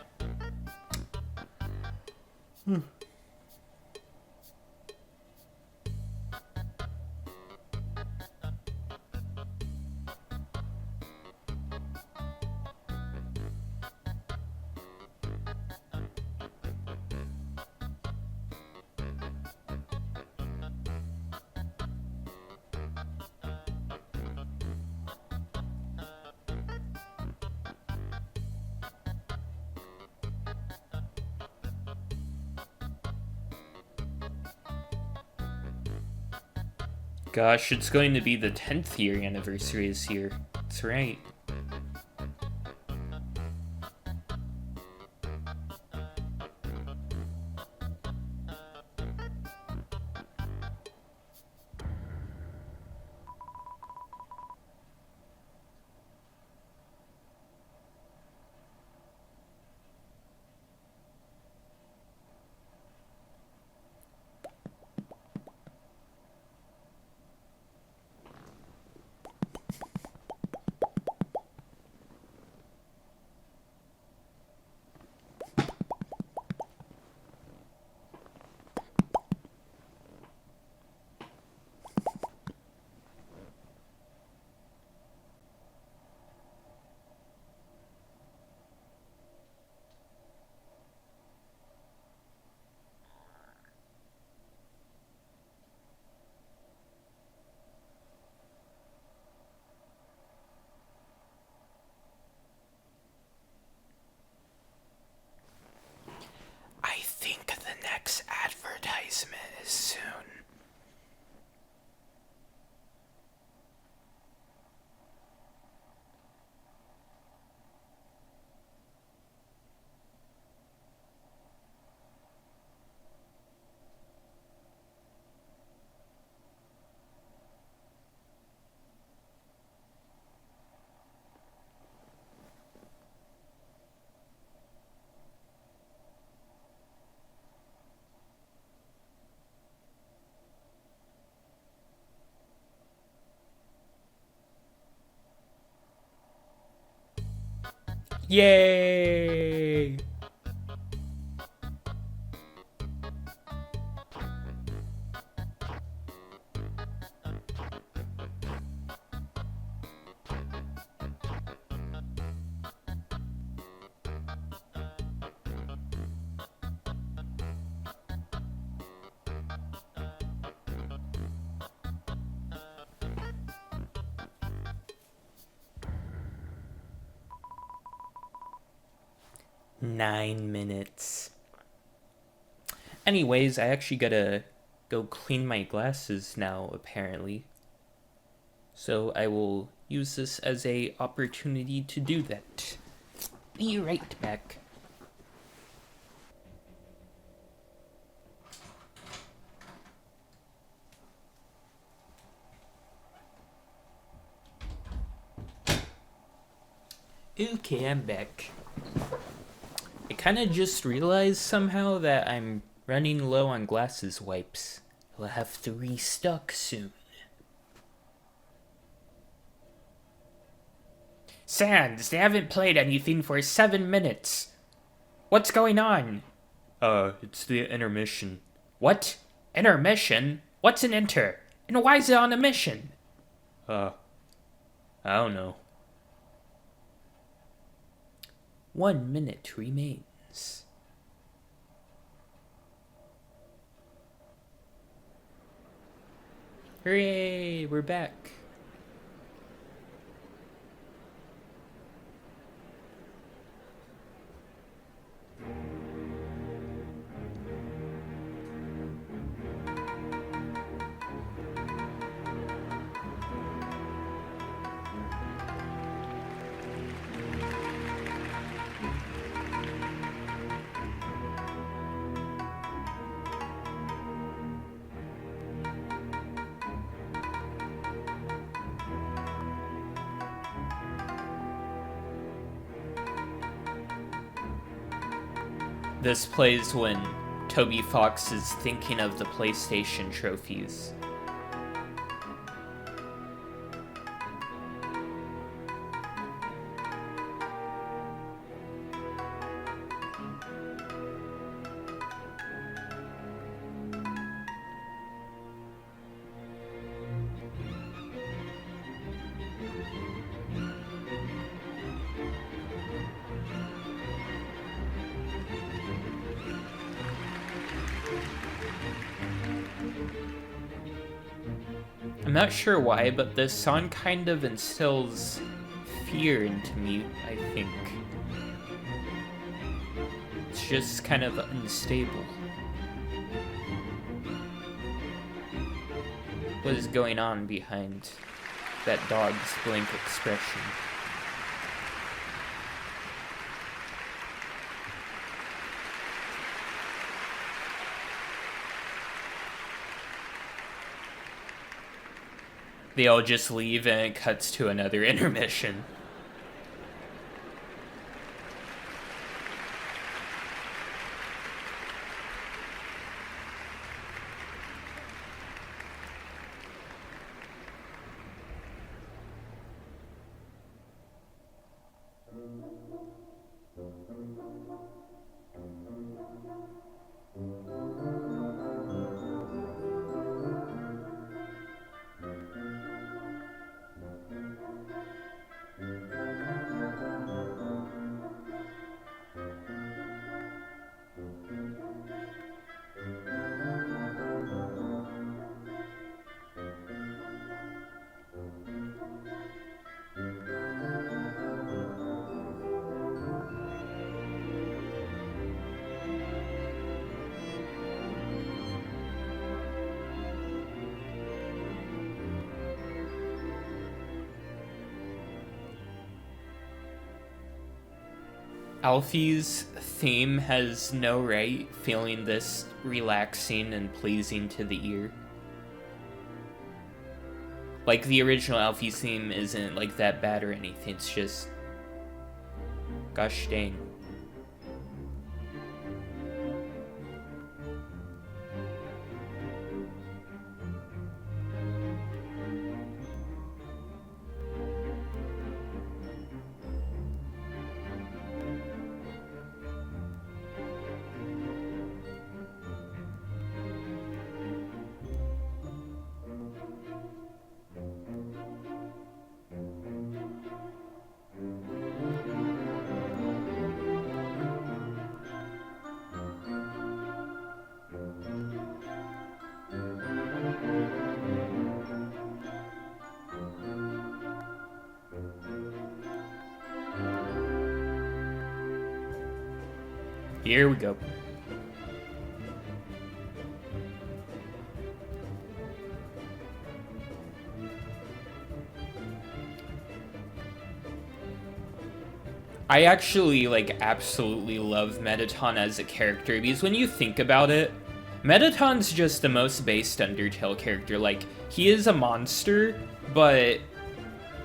[SPEAKER 2] Gosh, it's going to be the 10th year anniversary this year. That's right. I think the next advertisement is soon. Yay!
[SPEAKER 1] 9 minutes. Anyways, I actually gotta go clean my glasses now, apparently. So I will use this as a opportunity to do that. Be right back. Okay, I'm back. I kind of just realized somehow that I'm running low on glasses wipes. I'll have to restock soon.
[SPEAKER 2] Sans, they haven't played anything for 7 minutes. What's going on?
[SPEAKER 1] It's the intermission.
[SPEAKER 2] What? Intermission? What's an inter? And why is it on a mission?
[SPEAKER 1] I don't know. 1 minute remains. Hooray, we're back. This plays when Toby Fox is thinking of the PlayStation trophies. I'm not sure why, but this song kind of instills fear into me, I think. It's just kind of unstable. What is going on behind that dog's blank expression? They all just leave and it cuts to another intermission. Alfie's theme has no right feeling this relaxing and pleasing to the ear. Like, the original Alfie's theme isn't like that bad or anything, it's just, gosh dang. Here we go. I actually, like, absolutely love Mettaton as a character, because when you think about it, Mettaton's just the most based Undertale character. Like, he is a monster, but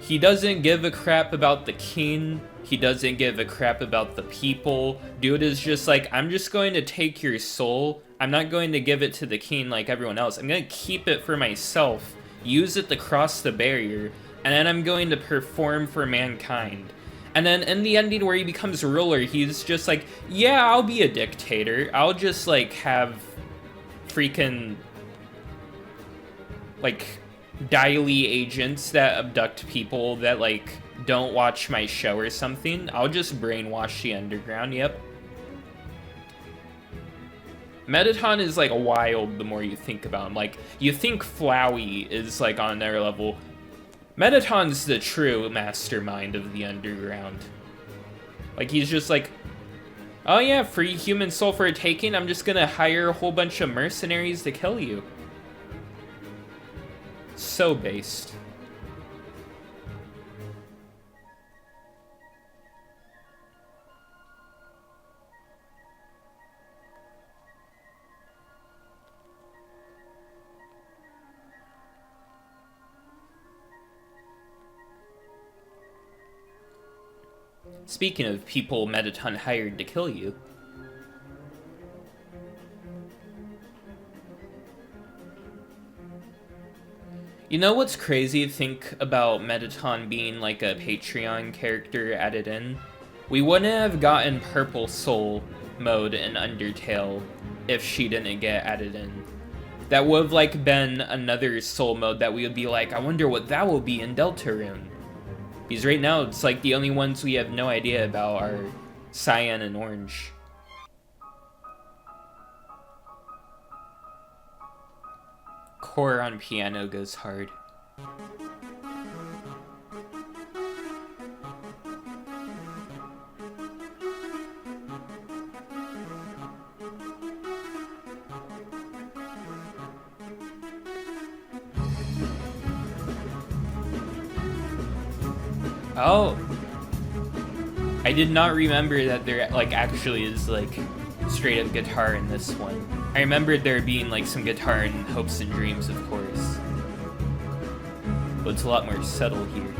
[SPEAKER 1] he doesn't give a crap about the king, he doesn't give a crap about the people. Dude is just like, I'm just going to take your soul, I'm not going to give it to the king like everyone else, I'm going to keep it for myself, use it to cross the barrier, and then I'm going to perform for mankind. And then in the ending where he becomes ruler, he's just like, yeah, I'll be a dictator. I'll just, like, have freaking, like, daily agents that abduct people that, like, don't watch my show or something. I'll just brainwash the underground, yep. Mettaton is, like, wild the more you think about him. Like, you think Flowey is, like, on their level. Mettaton's the true mastermind of the underground. Like, he's just like, oh yeah, free human soul for a taking, I'm just gonna hire a whole bunch of mercenaries to kill you. So based. Speaking of people Mettaton hired to kill you. You know what's crazy to think about Mettaton being like a Patreon character added in? We wouldn't have gotten Purple Soul mode in Undertale if she didn't get added in. That would have like been another soul mode that we would be like, I wonder what that will be in Deltarune. Because right now, it's like the only ones we have no idea about are Cyan and Orange. Core on piano goes hard. Oh, I did not remember that there like actually is like straight up guitar in this one. I remembered there being like some guitar in Hopes and Dreams, of course, but it's a lot more subtle here.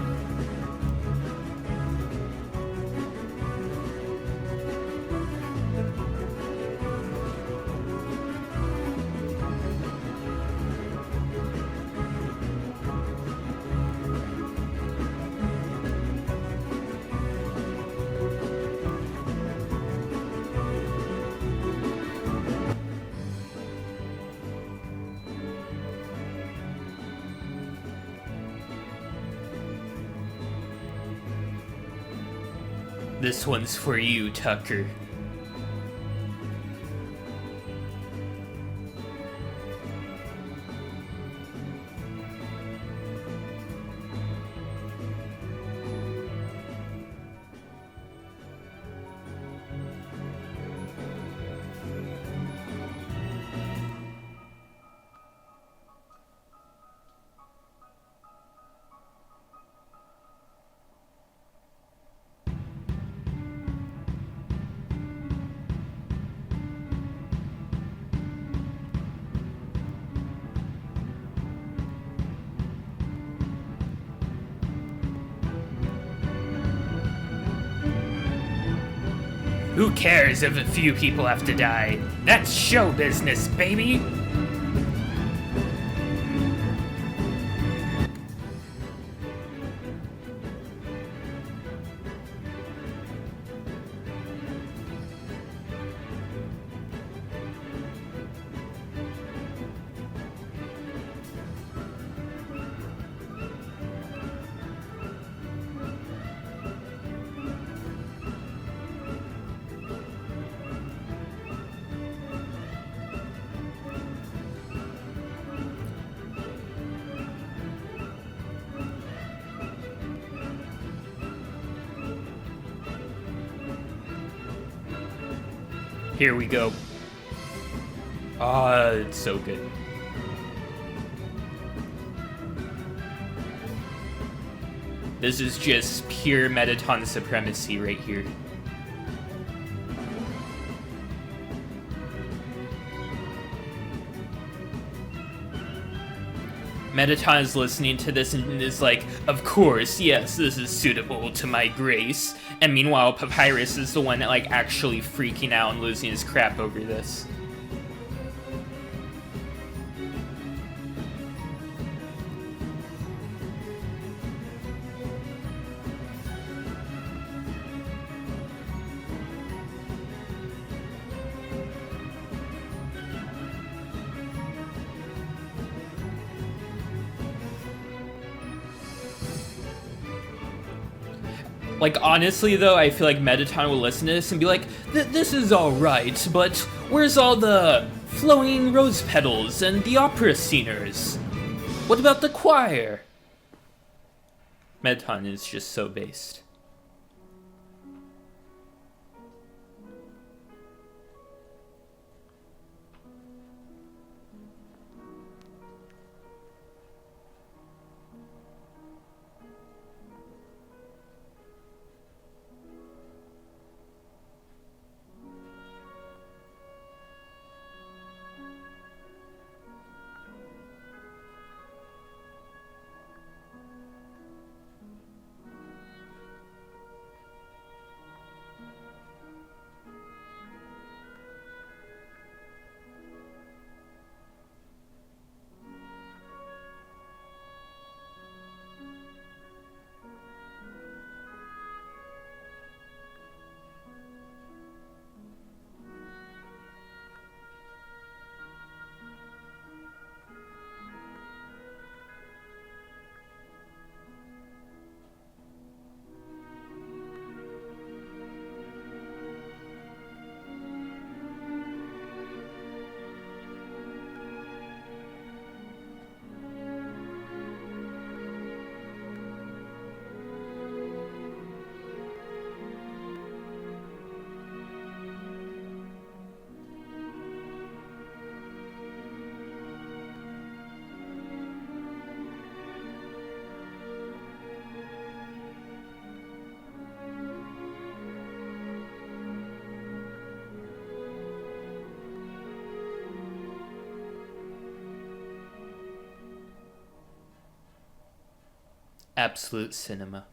[SPEAKER 1] This one's for you, Tucker. Who cares if a few people have to die? That's show business, baby! Here we go. Ah, it's so good. This is just pure Mettaton supremacy right here. Mettaton is listening to this and is like, of course, yes, this is suitable to my grace. And meanwhile, Papyrus is the one that, like, actually freaking out and losing his crap over this. Like, honestly, though, I feel like Mettaton will listen to this and be like, this is alright, but where's all the flowing rose petals and the opera singers? What about the choir? Mettaton is just so based. Absolute cinema.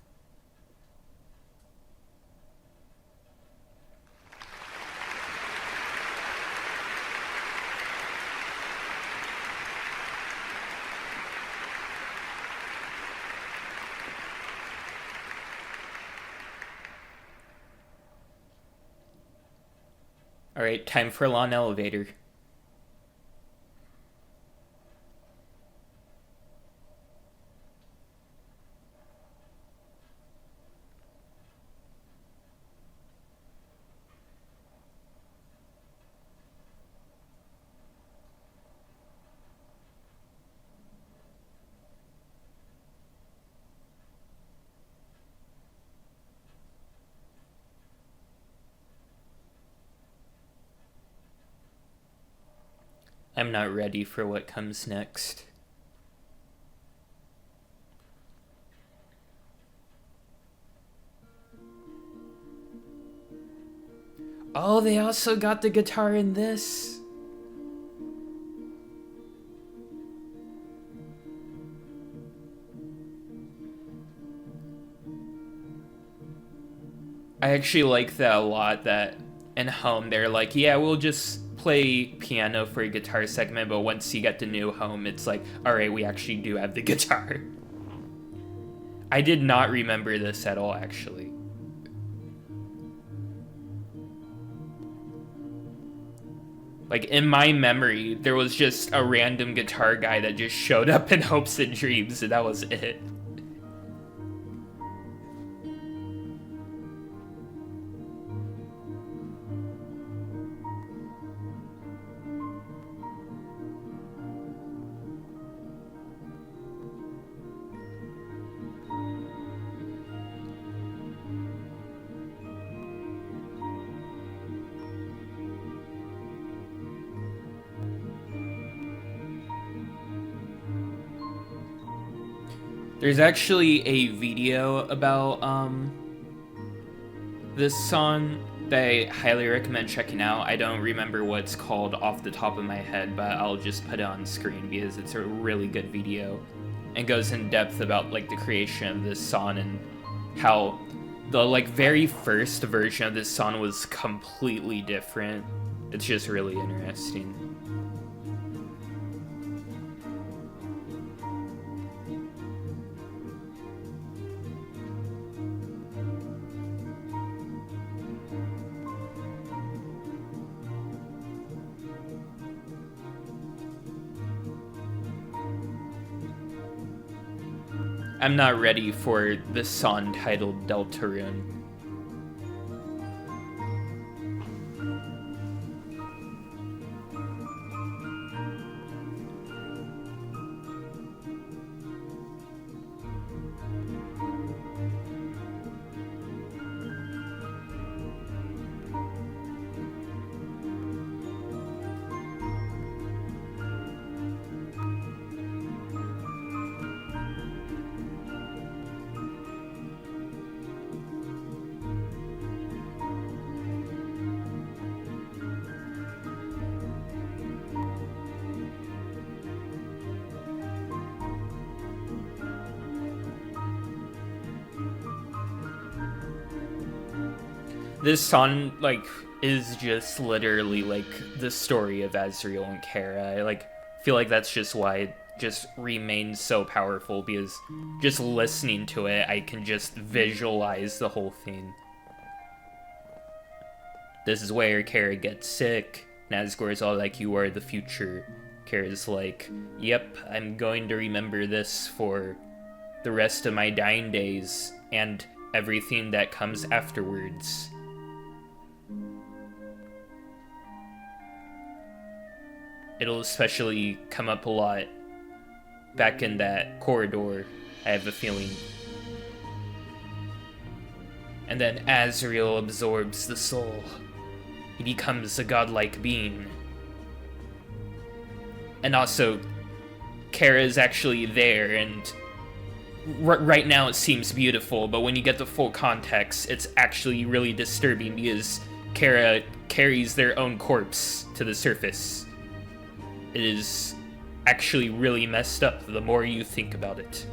[SPEAKER 1] Alright, time for a lawn elevator. I'm not ready for what comes next. Oh, they also got the guitar in this. I actually like that a lot, that in Home they're like, yeah, we'll just play piano for a guitar segment, but once you get the new Home, it's like, alright, we actually do have the guitar. I did not remember this at all, actually. Like, in my memory, there was just a random guitar guy that just showed up in Hopes and Dreams, and that was it.
[SPEAKER 2] There's actually a video about this song that I highly recommend checking out. I don't remember what it's called off the top of my head, but I'll just put it on screen because it's a really good video and goes in depth about like the creation of this song and how the like very first version of this song was completely different. It's just really interesting. I'm not ready for the song titled Deltarune. This song, like, is just literally, like, the story of Azriel and Kara. I, like, feel like that's just why it just remains so powerful, because just listening to it, I can just visualize the whole thing. This is where Kara gets sick. Nazgul is all like, you are the future. Kara's like, yep, I'm going to remember this for the rest of my dying days, and everything that comes afterwards. It'll especially come up a lot back in that corridor, I have a feeling. And then Azriel absorbs the soul. He becomes a godlike being. And also, Kara is actually there, and right now it seems beautiful, but when you get the full context, it's actually really disturbing because Kara carries their own corpse to the surface. It is actually really messed up the more you think about it.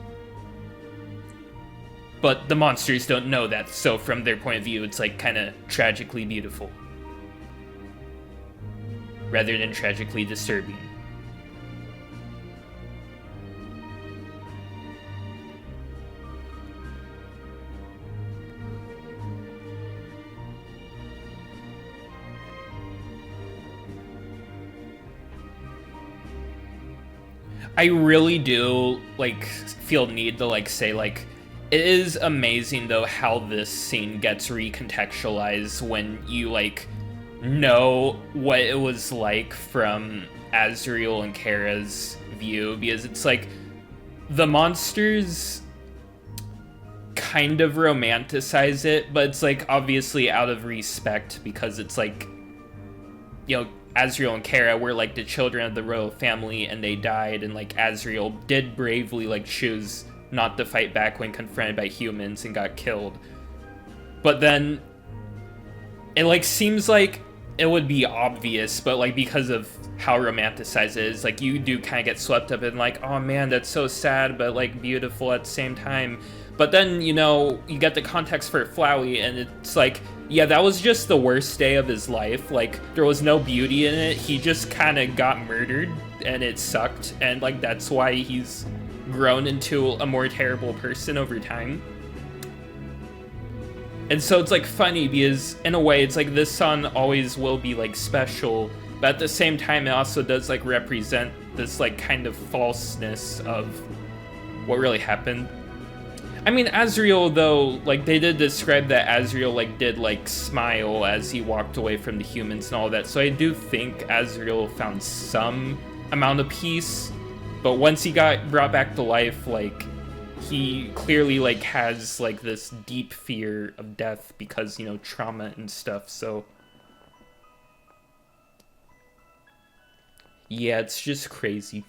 [SPEAKER 2] But the monsters don't know that, so from their point of view, it's like kind of tragically beautiful. Rather than tragically disturbing. I really do, like, feel need to, like, say, like, it is amazing, though, how this scene gets recontextualized when you, like, know what it was like from Azriel and Kara's view, because it's, like, the monsters kind of romanticize it, but it's, like, obviously out of respect, because it's, like, you know, Azriel and Kara were, like, the children of the royal family, and they died, and, like, Azriel did bravely, like, choose not to fight back when confronted by humans and got killed. But then, it, like, seems like it would be obvious, but, like, because of how romanticized it is, like, you do kind of get swept up in, like, oh man, that's so sad, but, like, beautiful at the same time. But then, you know, you get the context for Flowey, and it's like, yeah, that was just the worst day of his life. Like, there was no beauty in it. He just kind of got murdered, and it sucked. And, like, that's why he's grown into a more terrible person over time. And so it's, like, funny because, in a way, it's like this song always will be, like, special. But at the same time, it also does, like, represent this, like, kind of falseness of what really happened. I mean, Azriel, though, like, they did describe that Azriel, like, did, like, smile as he walked away from the humans and all that, so I do think Azriel found some amount of peace, but once he got brought back to life, like, he clearly, like, has, like, this deep fear of death because, you know, trauma and stuff, so... yeah, it's just crazy.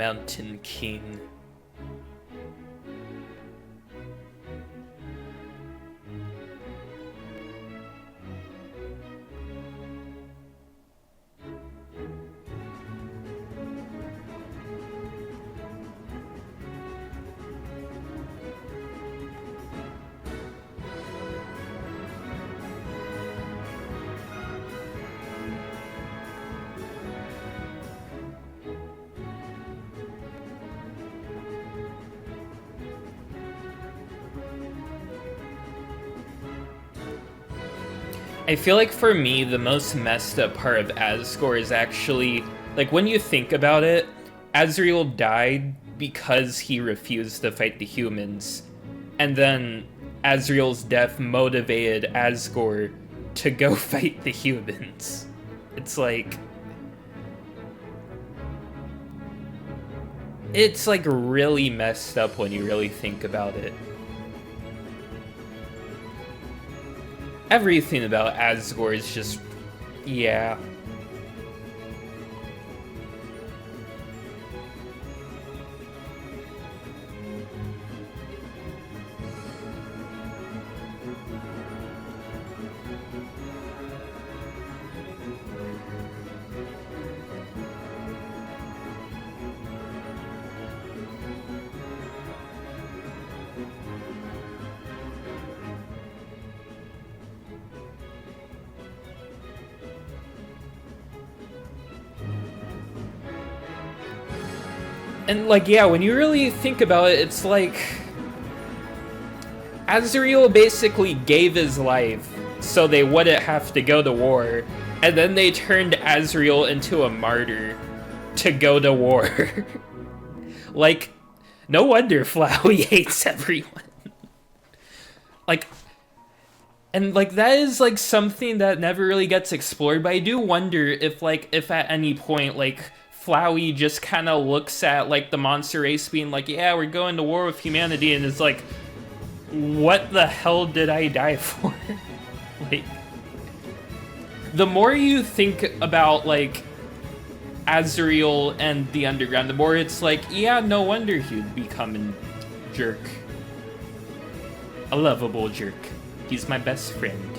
[SPEAKER 2] Mountain King. I feel like for me, the most messed up part of Asgore is actually, like, when you think about it, Azrael died because he refused to fight the humans. And then Azrael's death motivated Asgore to go fight the humans. It's like... It's, like, really messed up when you really think about it. Everything about Asgore is just... yeah. And, like, yeah, when you really think about it, it's like... Azrael basically gave his life so they wouldn't have to go to war, and then they turned Azrael into a martyr to go to war. Like, no wonder Flowey hates everyone. Like... And, like, that is, like, something that never really gets explored, but I do wonder if, like, if at any point, like... Flowey just kind of looks at, like, the monster race being like, yeah, we're going to war with humanity, and is like, what the hell did I die for? Like, the more you think about, like, Azrael and the Underground, the more it's like, yeah, no wonder he'd become a jerk. A lovable jerk. He's my best friend.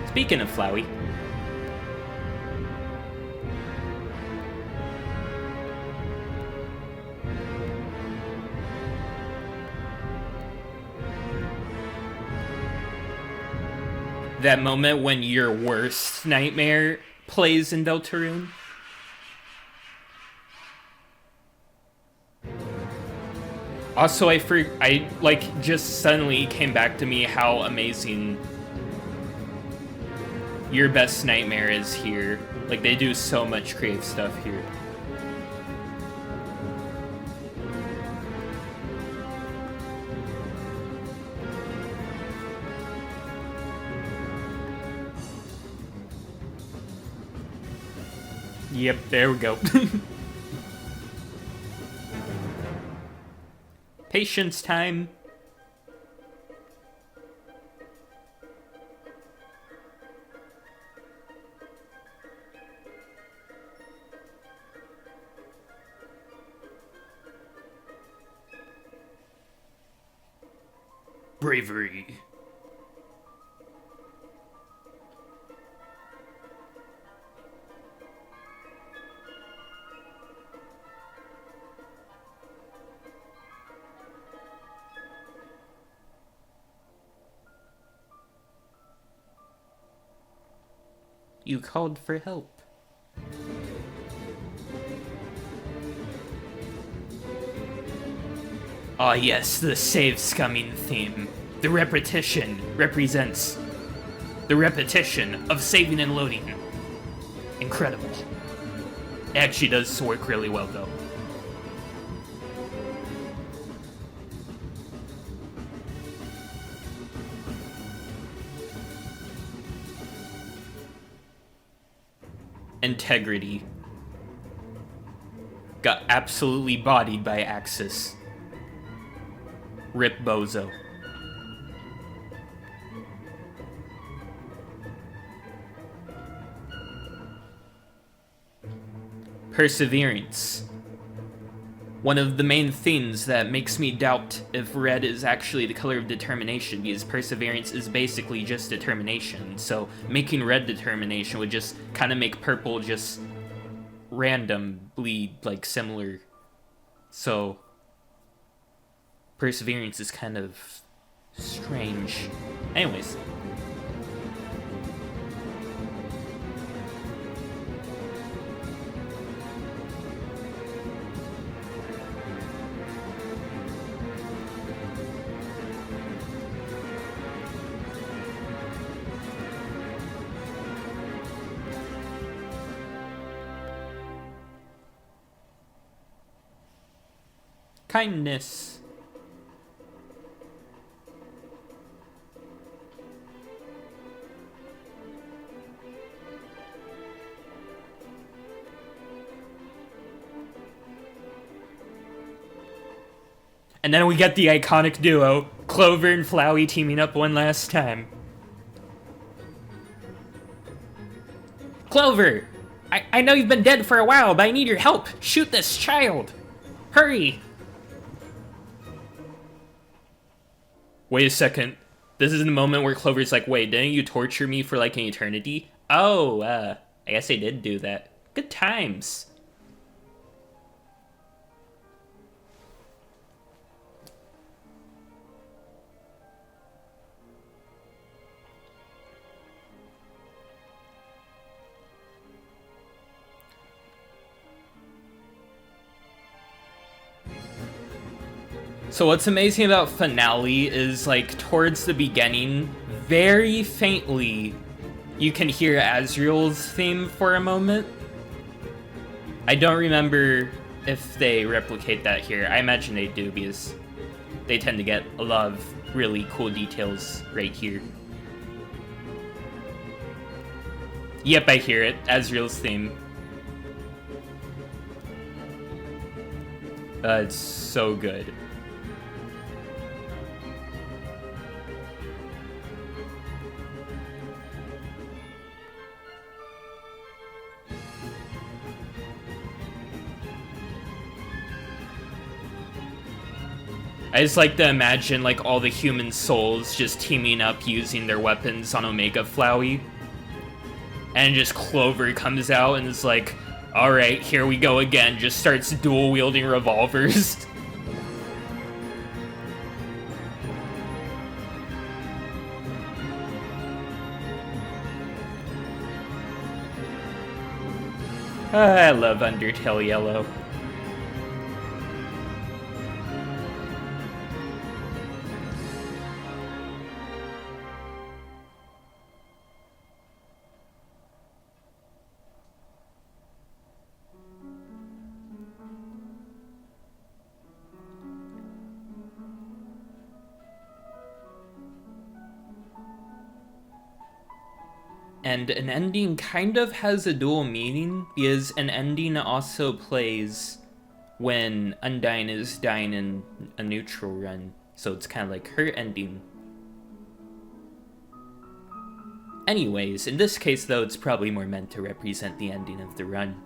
[SPEAKER 2] Speaking of Flowey. That moment when your worst nightmare plays in Deltarune. Also, I like just suddenly came back to me how amazing Your Best Nightmare is here. Like, they do so much creative stuff here. Yep, there we go. Patience time. Bravery. You called for help. Ah yes, the save scumming theme. The repetition represents the repetition of saving and loading. Incredible. It actually does work really well though. Integrity. Got absolutely bodied by Axis. Rip Bozo. Perseverance. One of the main things that makes me doubt if red is actually the color of determination, because perseverance is basically just determination. So making red determination would just kind of make purple just randomly, like, similar. So perseverance is kind of strange. Anyways. Kindness. And then we get the iconic duo, Clover and Flowey teaming up one last time. Clover! I know you've been dead for a while, but I need your help. Shoot this child. Hurry! Wait a second. This is the moment where Clover's like, wait, didn't you torture me for like an eternity? Oh, I guess I did do that. Good times. So what's amazing about Finale is, like, towards the beginning, very faintly, you can hear Azriel's theme for a moment. I don't remember if they replicate that here. I imagine they do, because they tend to get a lot of really cool details right here. Yep, I hear it. Azriel's theme. It's so good. I just like to imagine, like, all the human souls just teaming up using their weapons on Omega Flowey. And just Clover comes out and is like, alright, here we go again, just starts dual-wielding revolvers. I love Undertale Yellow. And an ending kind of has a dual meaning, because an ending also plays when Undyne is dying in a neutral run, so it's kind of like her ending. Anyways, in this case though, it's probably more meant to represent the ending of the run.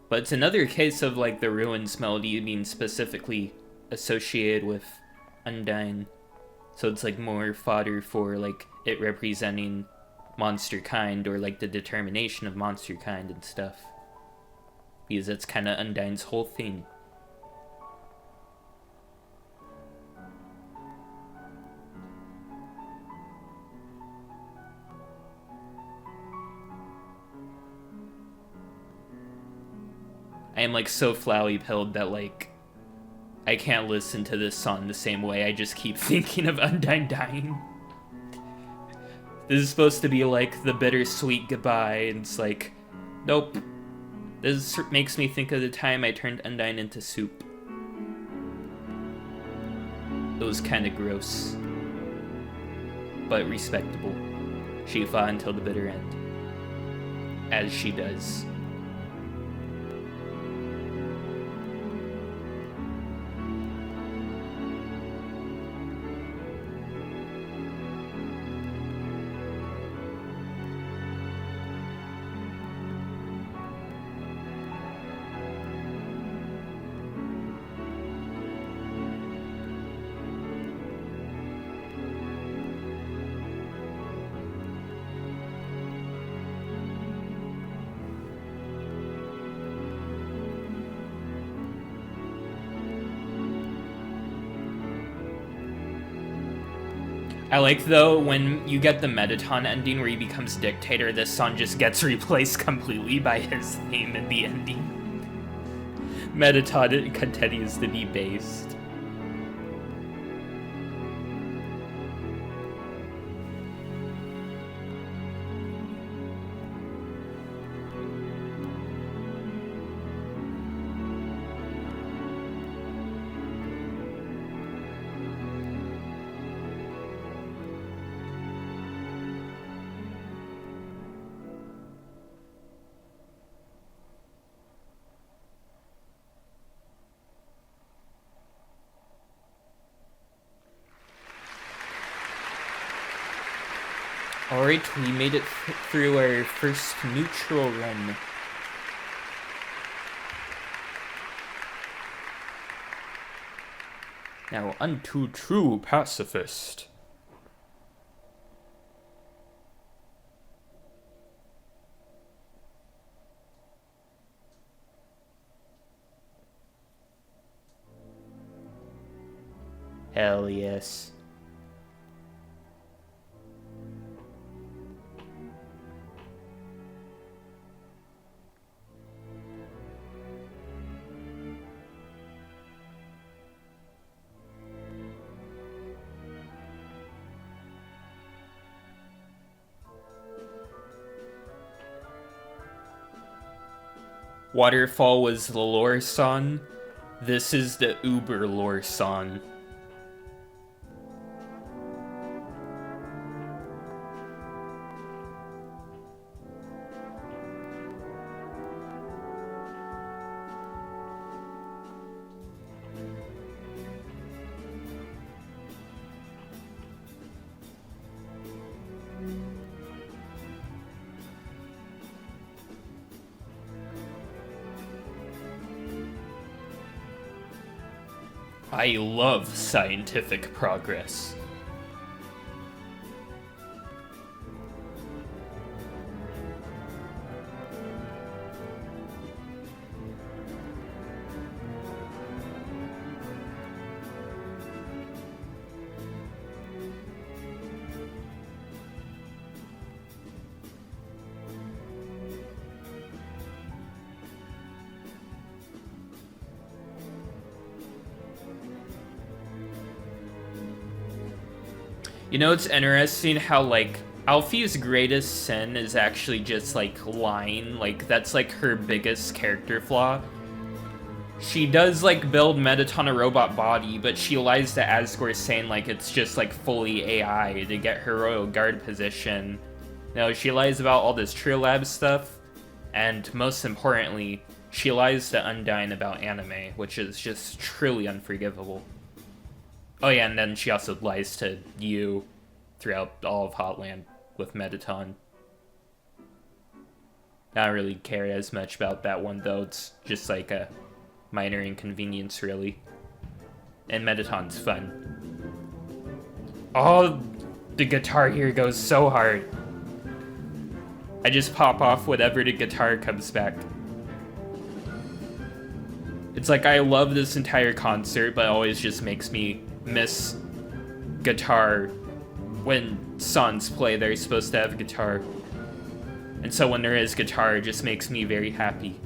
[SPEAKER 2] But it's another case of, like, the Ruins melody being specifically associated with Undyne. So it's, like, more fodder for, like, it representing monster kind, or, like, the determination of monster kind and stuff. Because that's kind of Undyne's whole thing. I am, like, so Flowey-pilled that, like, I can't listen to this song the same way. I just keep thinking of Undyne dying. This is supposed to be, like, the bittersweet goodbye, and it's like, nope. This makes me think of the time I turned Undyne into soup. It was kind of gross. But respectable. She fought until the bitter end. As she does. I like, though, when you get the Mettaton ending where he becomes dictator, this song just gets replaced completely by his theme in the ending. Mettaton continues to be based. Alright, we made it through our first neutral run. Now, unto true pacifist. Hell yes. Waterfall was the lore song. This is the Uber lore song. I love scientific progress. You know, it's interesting how, like, Alfie's greatest sin is actually just, like, lying. Like, that's, like, her biggest character flaw. She does, like, build Mettaton a robot body, but she lies to Asgore saying, like, it's just, like, fully AI to get her Royal Guard position. No, she lies about all this Trio Lab stuff, and most importantly, she lies to Undyne about anime, which is just truly unforgivable. Oh yeah, and then she also lies to you throughout all of Hotland with Mettaton. I don't really care as much about that one, though. It's just like a minor inconvenience, really. And Mettaton's fun. Oh, the guitar here goes so hard. I just pop off whatever the guitar comes back. It's like I love this entire concert, but it always just makes me miss guitar. When songs play, they're supposed to have guitar. And so when there is guitar, it just makes me very happy.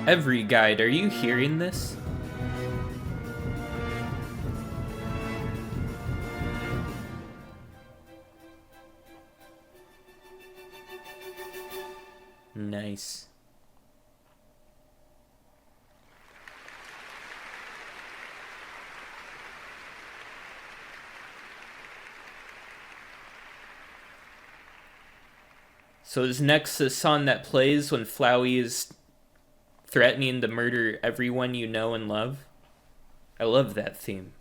[SPEAKER 2] Every guide, are you hearing this? Nice. So is next the song that plays when Flowey is threatening to murder everyone you know and love? I love that theme.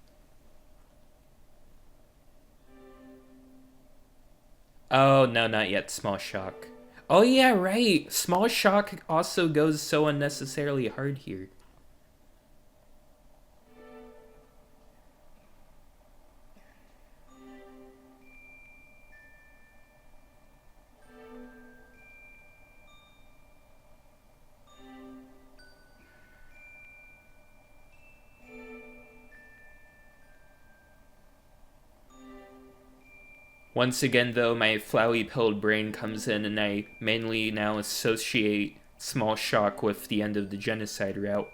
[SPEAKER 1] Oh, no, not yet. Small shock. Oh, yeah, right. Small shock also goes so unnecessarily hard here. Once again, though, my flowey-pilled brain comes in, and I mainly now associate small shock with the end of the genocide route.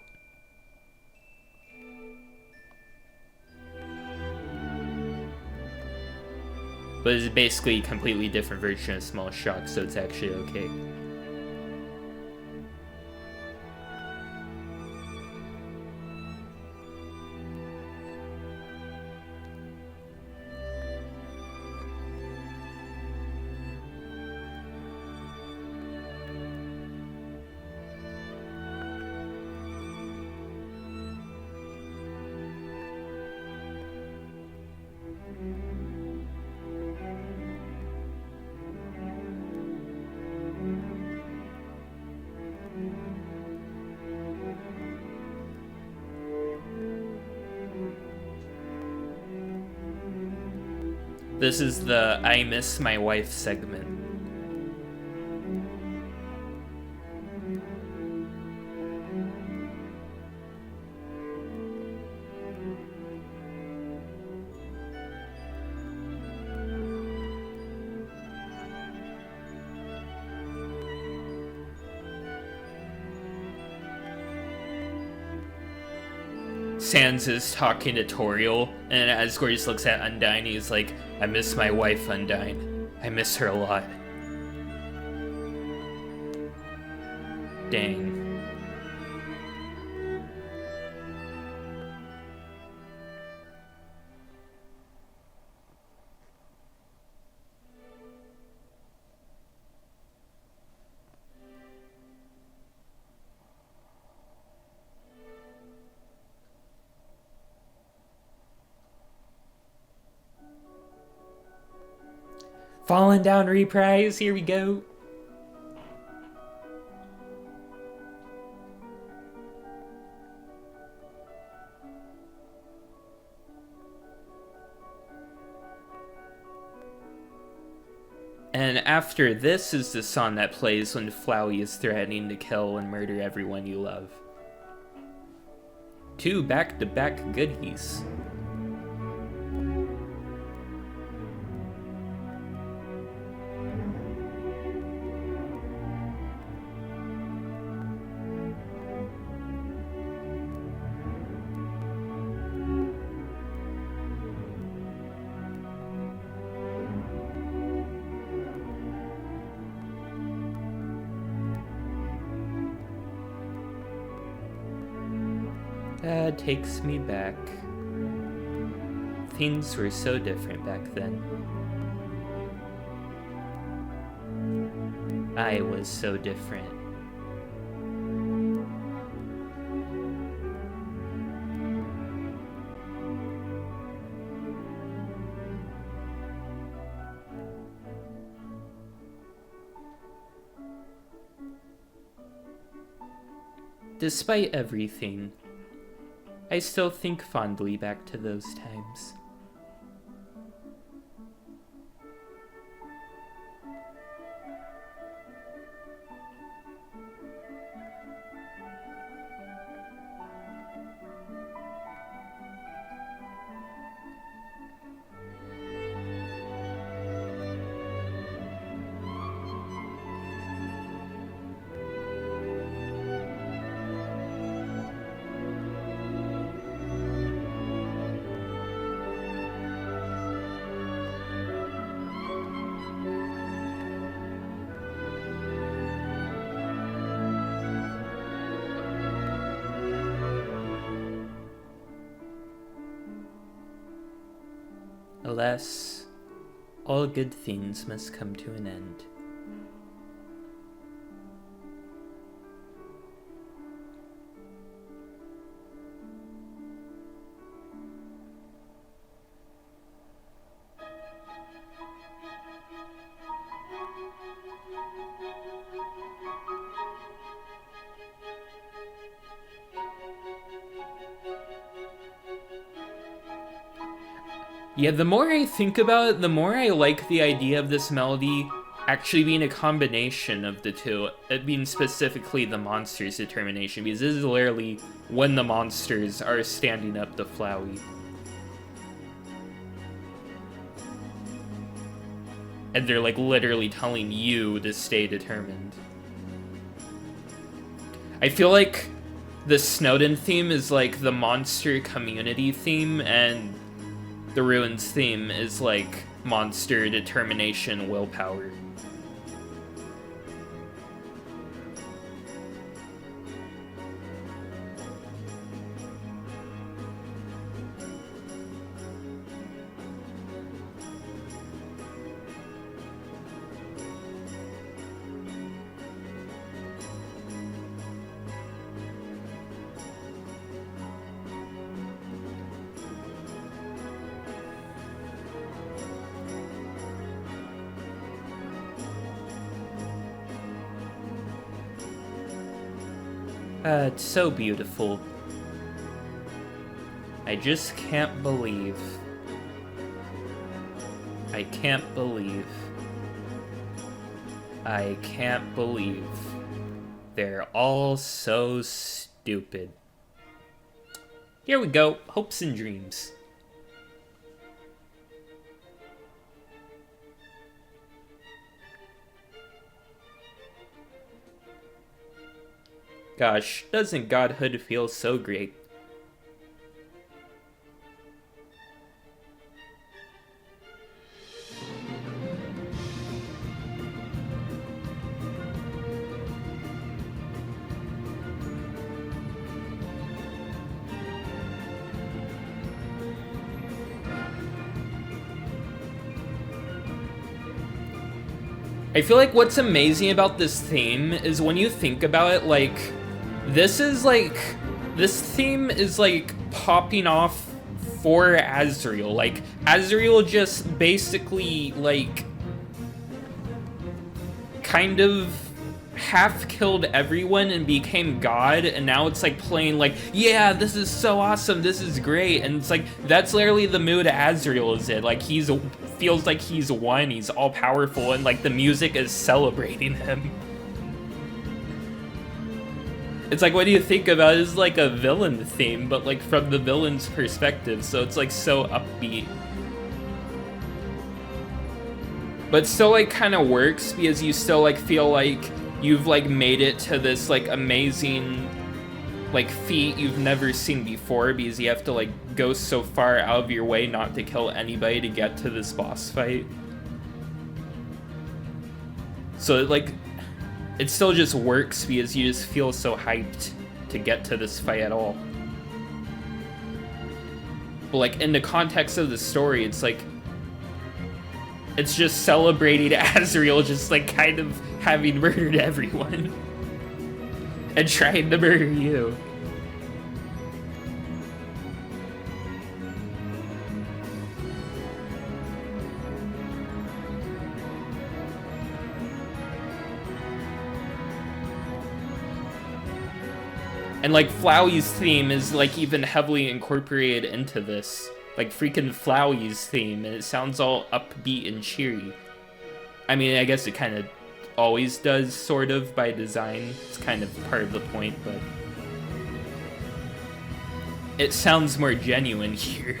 [SPEAKER 1] But it's basically a completely different version of small shock, so it's actually okay. This is the I miss my wife segment. Sans is talking to Toriel, and Asgore just looks at Undyne, he's like, I miss my wife, Undyne. I miss her a lot. Dang. Falling down reprise, here we go. And after this is the song that plays when Flowey is threatening to kill and murder everyone you love. 2 back-to-back goodies. That takes me back. Things were so different back then. I was so different. Despite everything, I still think fondly back to those times. Alas, all good things must come to an end.
[SPEAKER 2] Yeah, the more I think about it, the more I like the idea of this melody actually being a combination of the two. It being specifically the monster's determination, because this is literally when the monsters are standing up to Flowey. And they're like literally telling you to stay determined. I feel like the Snowden theme is like the monster community theme, and the Ruins theme is like monster determination willpower. It's so beautiful. I just can't believe. I can't believe. I can't believe. They're all so stupid. Here we go. Hopes and dreams. Gosh, doesn't godhood feel so great? I feel like what's amazing about this theme is when you think about it, like, this theme is like popping off for Azrael. Like, Azrael just basically, like, kind of half killed everyone and became God, and now it's like playing like, yeah, this is so awesome, this is great, and it's like, that's literally the mood Azrael is in. Like, feels like he's won, he's all powerful, and like the music is celebrating him. It's like, what do you think about it? It's like a villain theme, but like from the villain's perspective, so it's like so upbeat. But still like kind of works because you still like feel like you've like made it to this like amazing like feat you've never seen before, because you have to like go so far out of your way not to kill anybody to get to this boss fight. So like it still just works because you just feel so hyped to get to this fight at all. But like in the context of the story, it's like it's just celebrating Azrael just like kind of having murdered everyone and trying to murder you. And like Flowey's theme is like even heavily incorporated into this. Like freaking Flowey's theme, and it sounds all upbeat and cheery. I mean, I guess it kind of always does, sort of, by design. It's kind of part of the point, but it sounds more genuine here.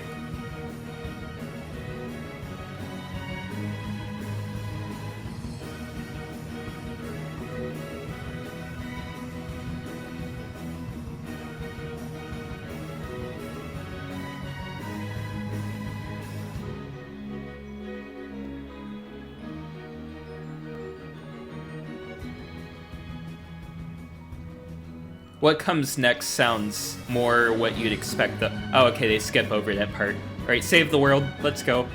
[SPEAKER 2] What comes next sounds more what you'd expect the— oh, okay, they skip over that part. Alright, save the world, let's go.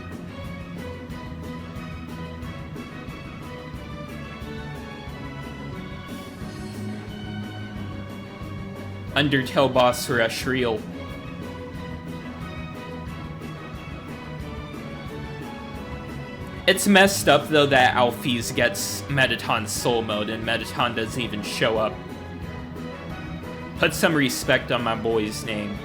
[SPEAKER 2] Undertale boss rush real. It's messed up though that Alphys gets Mettaton's soul mode and Mettaton doesn't even show up. Put some respect on my boy's name.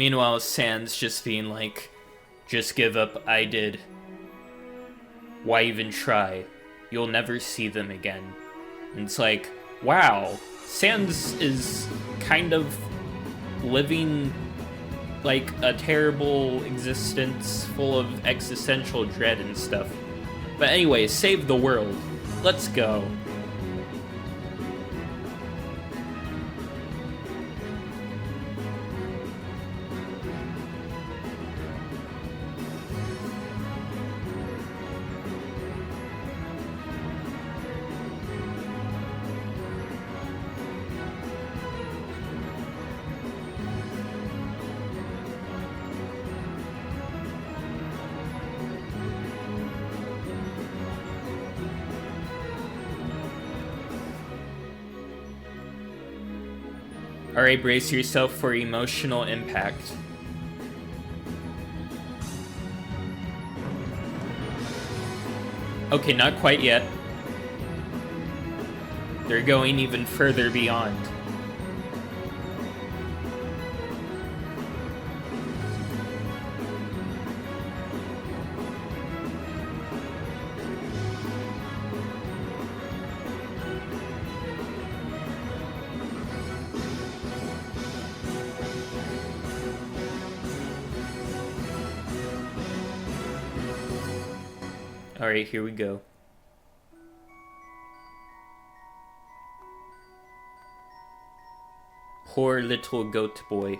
[SPEAKER 2] Meanwhile, Sans just being like, just give up, I did. Why even try? You'll never see them again. And it's like, wow, Sans is kind of living like a terrible existence full of existential dread and stuff. But anyway, save the world. Let's go. Alright, brace yourself for emotional impact. Okay, not quite yet. They're going even further beyond. Alright, here we go. Poor little goat boy.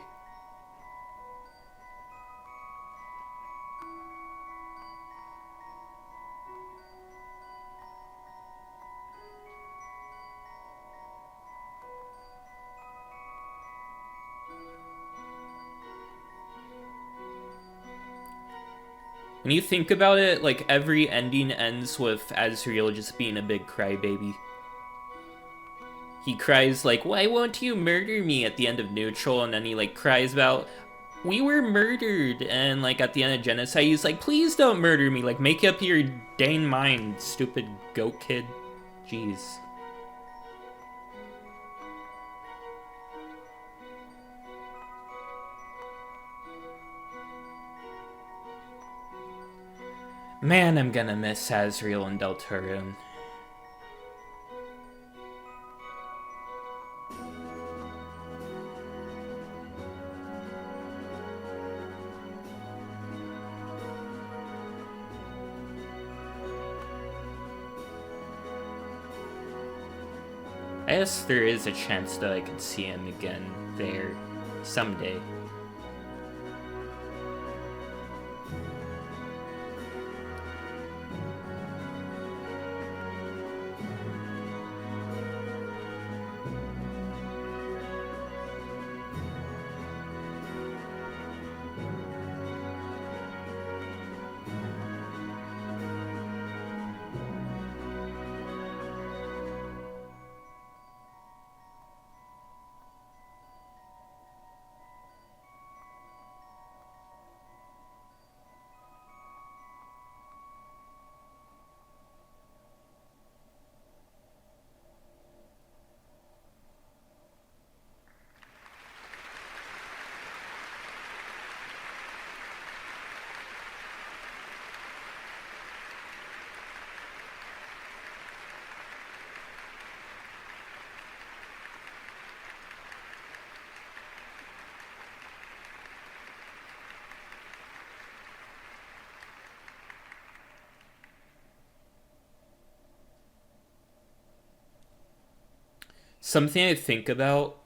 [SPEAKER 2] When you think about it, like, every ending ends with Azrael just being a big crybaby. He cries like, why won't you murder me at the end of Neutral, and then he like cries about, we were murdered, and like at the end of Genocide, he's like, please don't murder me, like make up your dang mind, stupid goat kid. Jeez. Man, I'm gonna miss Azrael and Deltarune. I guess there is a chance that I could see him again there someday. Something I think about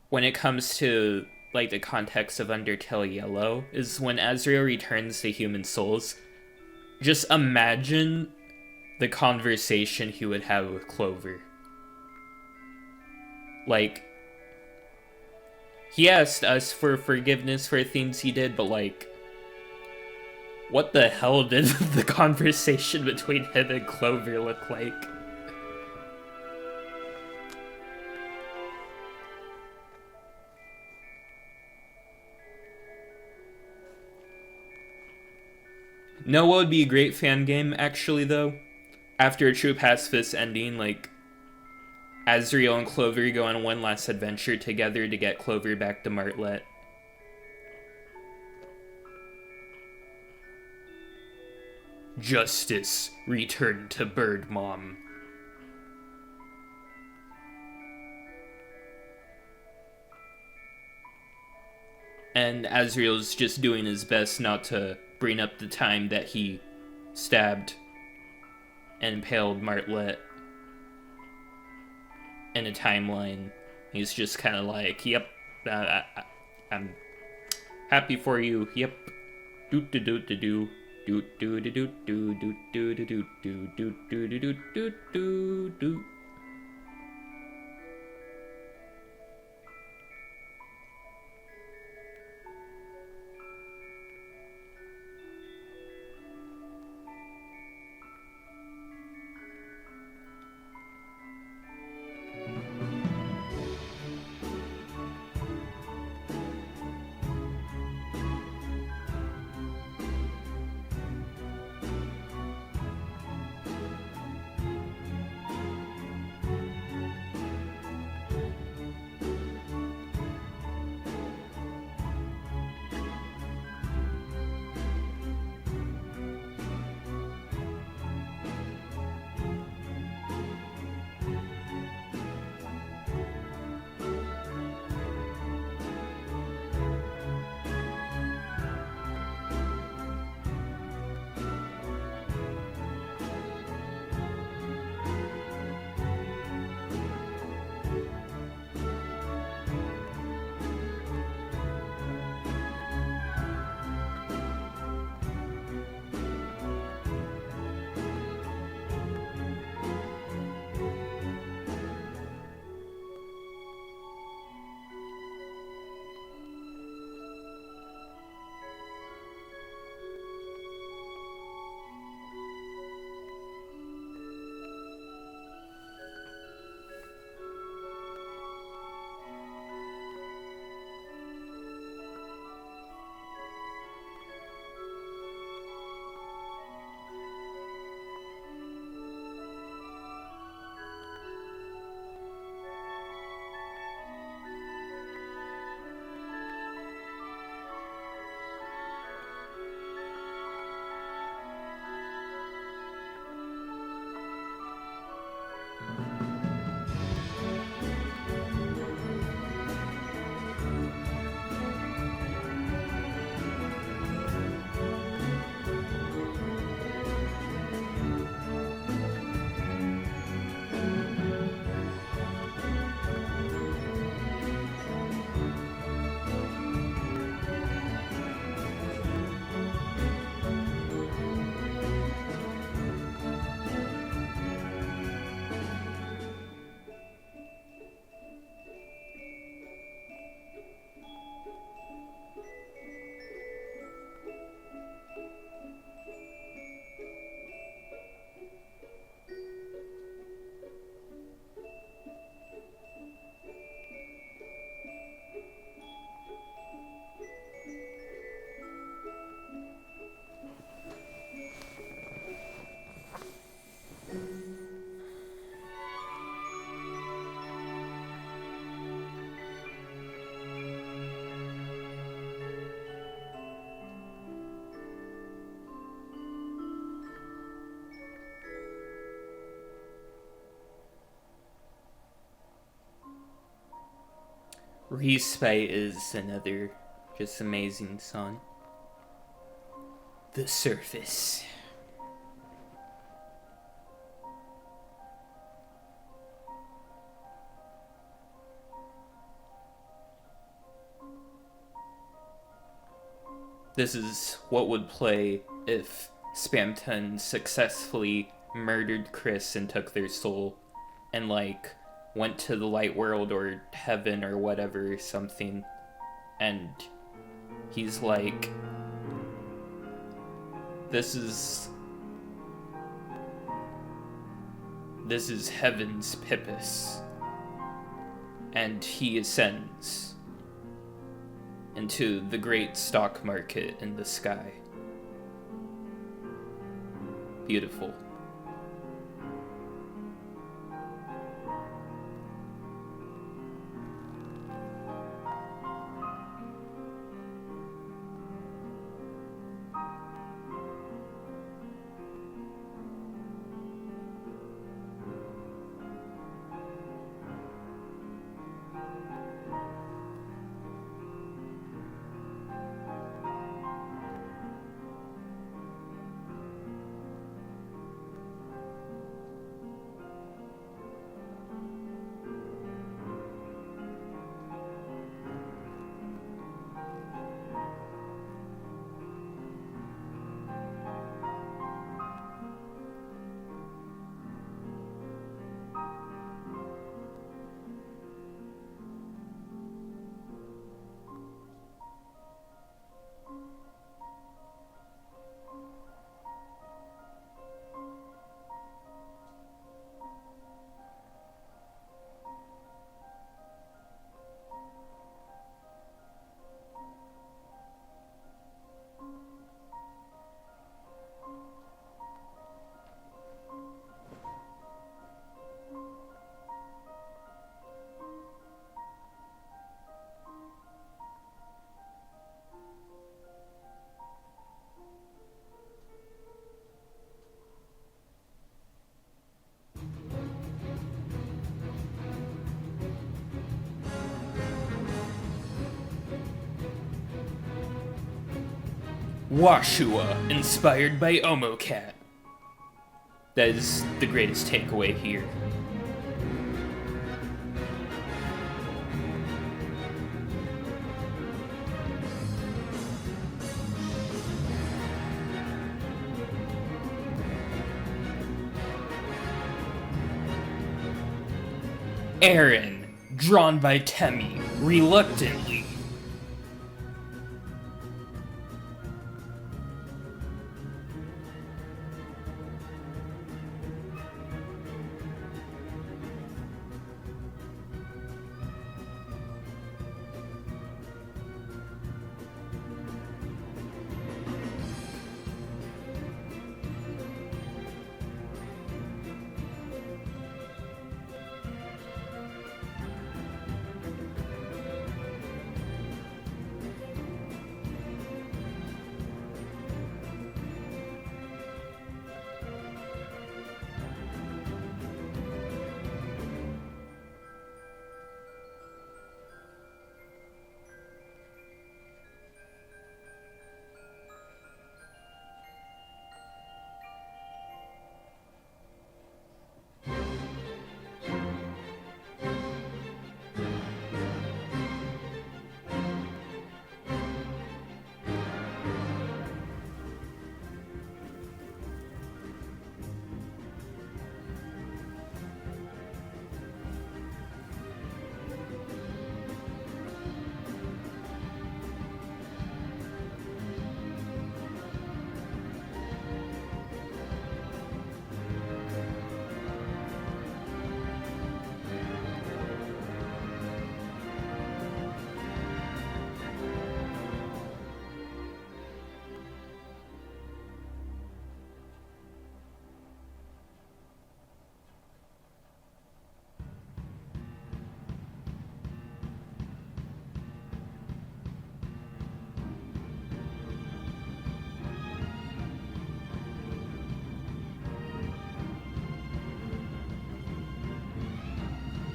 [SPEAKER 2] when it comes to like the context of Undertale Yellow is when Azrael returns to human souls. Just imagine the conversation he would have with Clover. Like, he asked us for forgiveness for things he did, but like, what the hell did the conversation between him and Clover look like? Know what would be a great fan game, actually, though? After a true pacifist ending, like, Azrael and Clover go on one last adventure together to get Clover back to Martlet. Justice returned to Bird Mom. And Azriel's just doing his best not to bring up the time that he stabbed and impaled Martlet in a timeline. He's just kind of like, yep, I'm happy for you, yep. Doot doot doot doot doot doot doot doot doot doot doot doot doot doot doot doot doot. Respite is another just amazing song. The Surface. This is what would play if Spamton successfully murdered Chris and took their soul and went to the light world or heaven or whatever or something, and he's like, this is heaven's Pippus, and he ascends into the great stock market in the sky. Beautiful. Washua, inspired by Omocat. That is the greatest takeaway here. Aaron, drawn by Temmie, reluctantly.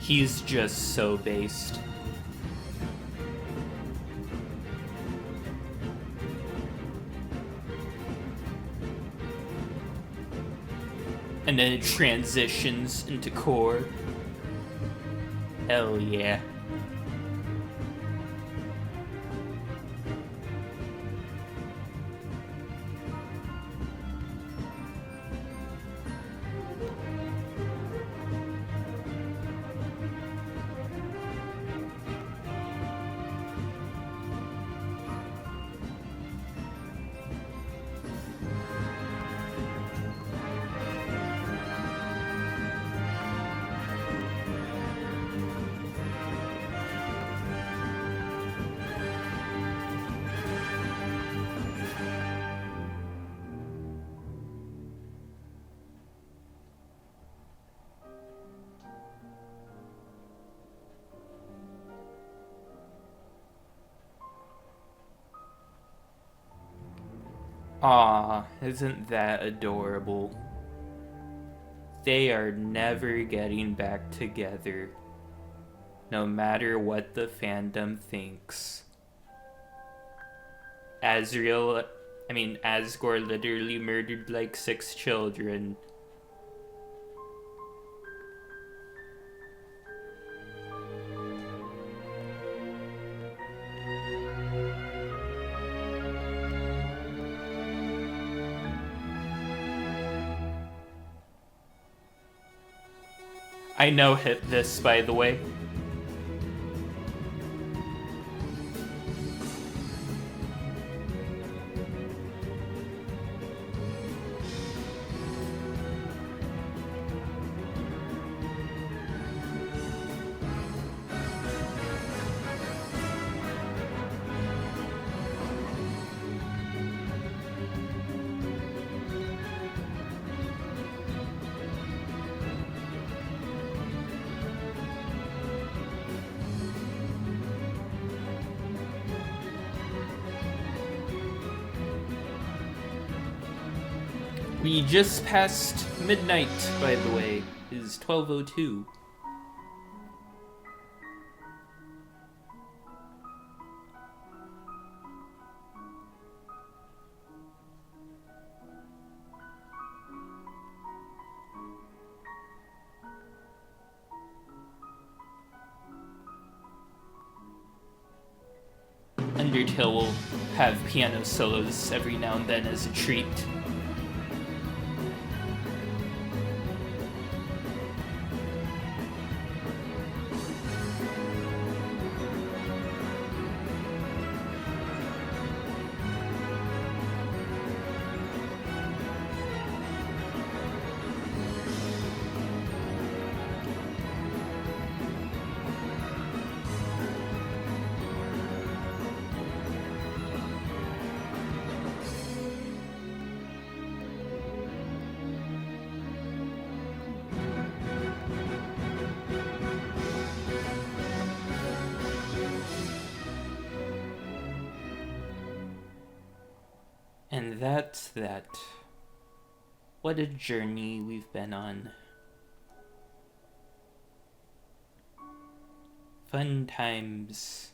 [SPEAKER 2] He's just so based. And then it transitions into core. Hell yeah. Aw, isn't that adorable? They are never getting back together, no matter what the fandom thinks. Asgore literally murdered like 6 children. I know hit this, by the way. We just passed midnight, by the way. It is 12:02.
[SPEAKER 1] Undertale will have piano solos every now and then as a treat. And that's that. What a journey we've been on. Fun times.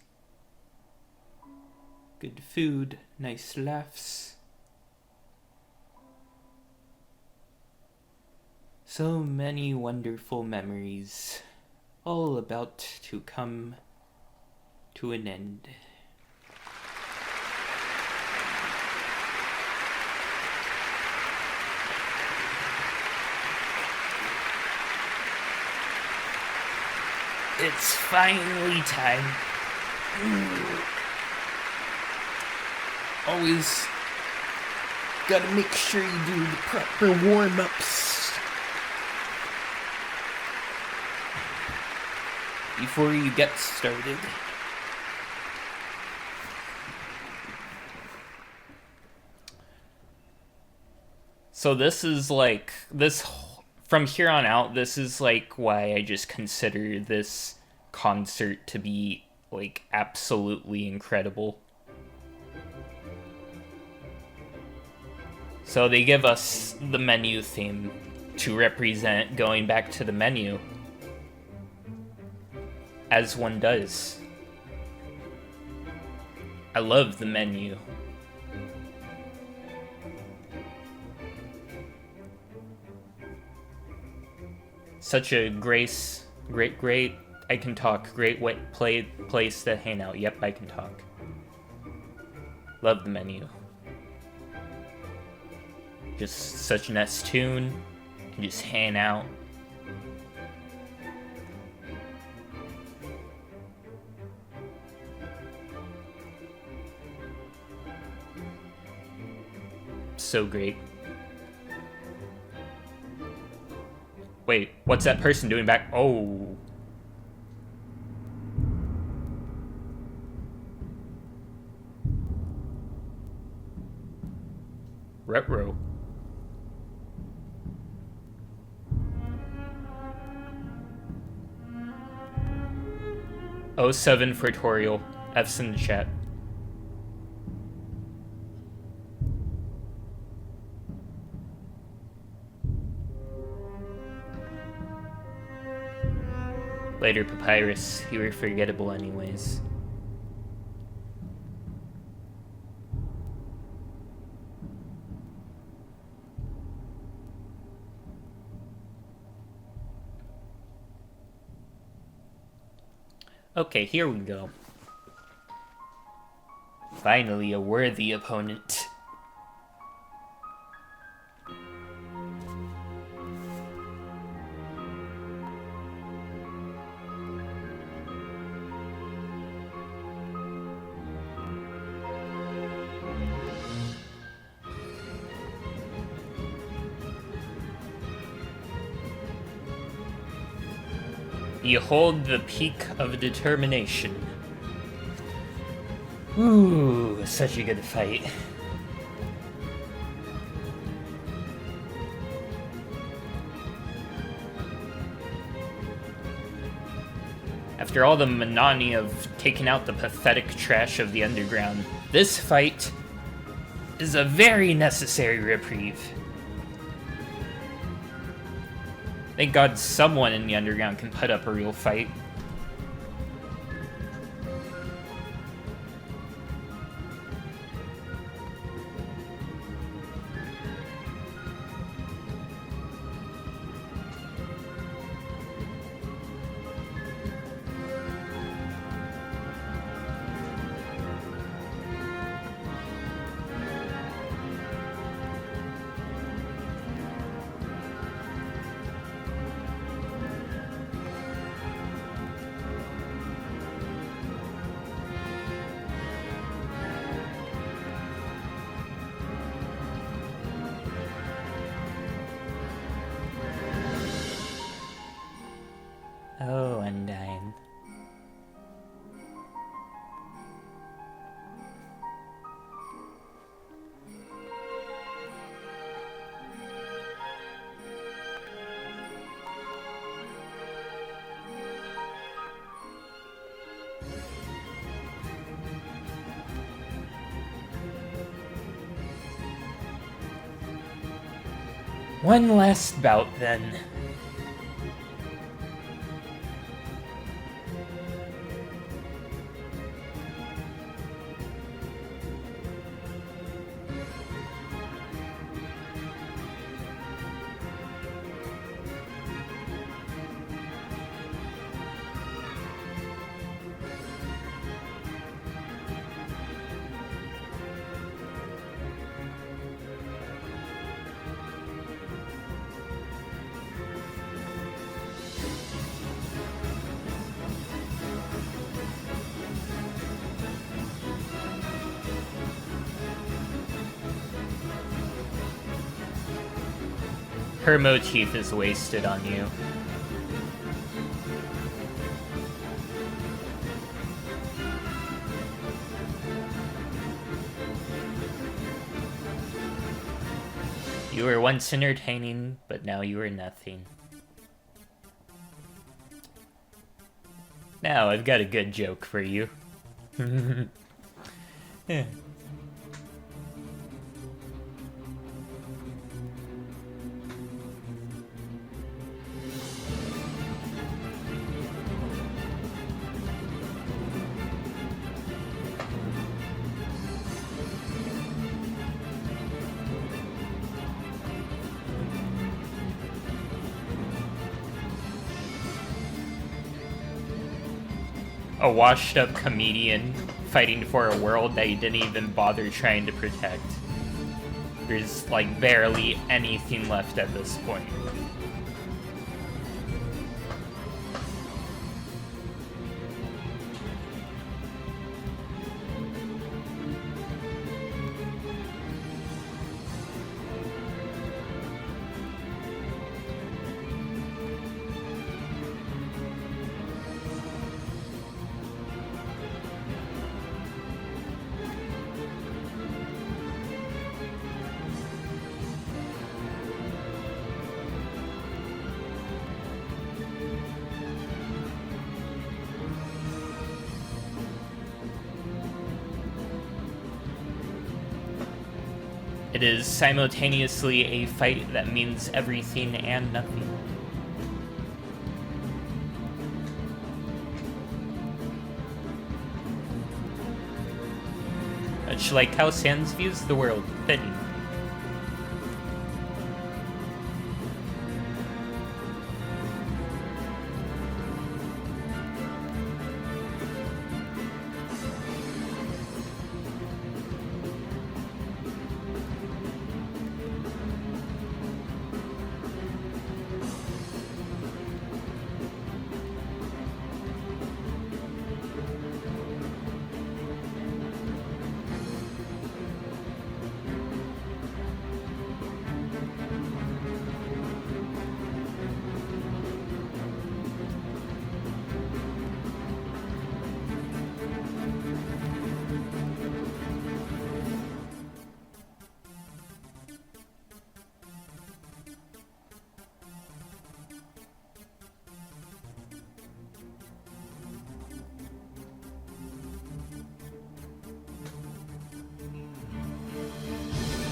[SPEAKER 1] Good food, nice laughs. So many wonderful memories, all about to come to an end. It's finally time. Always gotta make sure you do the proper warm-ups before you get started. So this is like, from here on out, this is like why I just consider this concert to be like absolutely incredible. So they give us the menu theme to represent going back to the menu, as one does. I love the menu. Such a great, I can talk, great place to hang out. Yep, I can talk. Love the menu. Just such a nice tune. You can just hang out. So great. Wait, what's that person doing back? Oh. Retro. '07 for Toriel. F's in the chat. Later, Papyrus. You were forgettable anyways. Okay, here we go. Finally, a worthy opponent. Behold the peak of determination. Ooh, such a good fight. After all the monotony of taking out the pathetic trash of the underground, this fight is a very necessary reprieve. Thank God someone in the underground can put up a real fight. One last bout, then. Her motif is wasted on you. You were once entertaining, but now you are nothing. Now I've got a good joke for you. Yeah. A washed-up comedian fighting for a world that he didn't even bother trying to protect. There's, like, barely anything left at this point. It is simultaneously a fight that means everything and nothing. Much like how Sans views the world, fitting.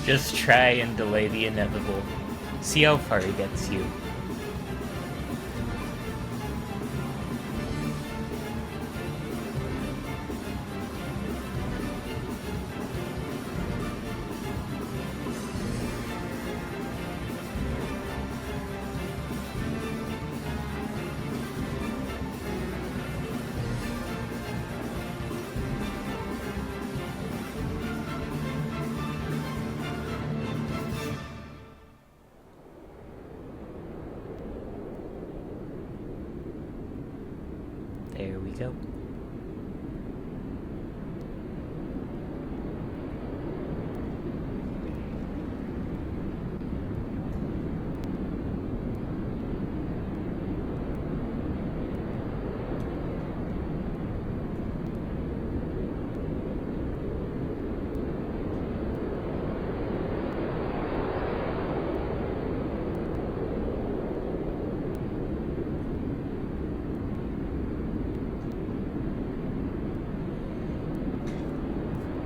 [SPEAKER 1] Just try and delay the inevitable. See how far it gets you. There we go.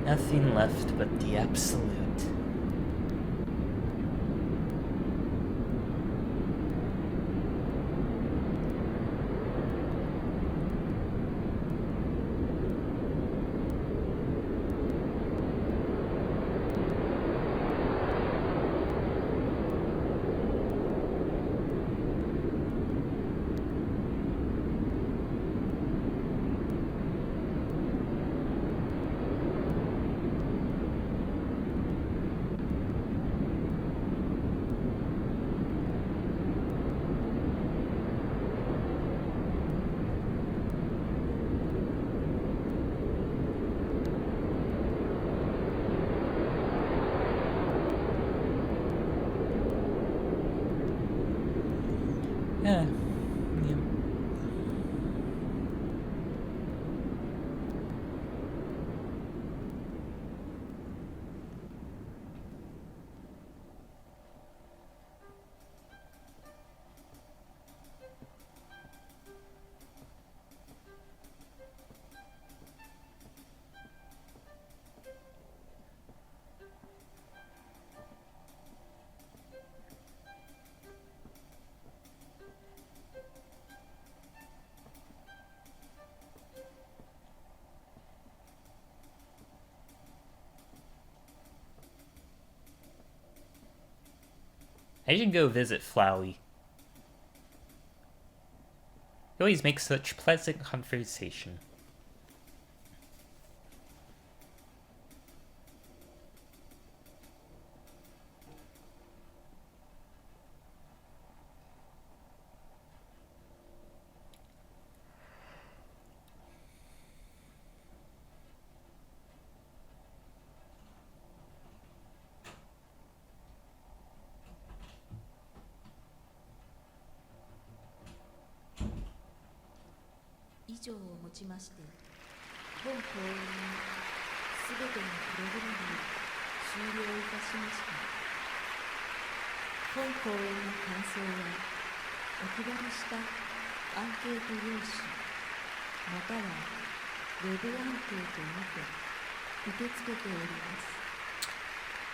[SPEAKER 1] Nothing left but the absolute. Yeah. I should go visit Flowey. He always makes such pleasant conversation.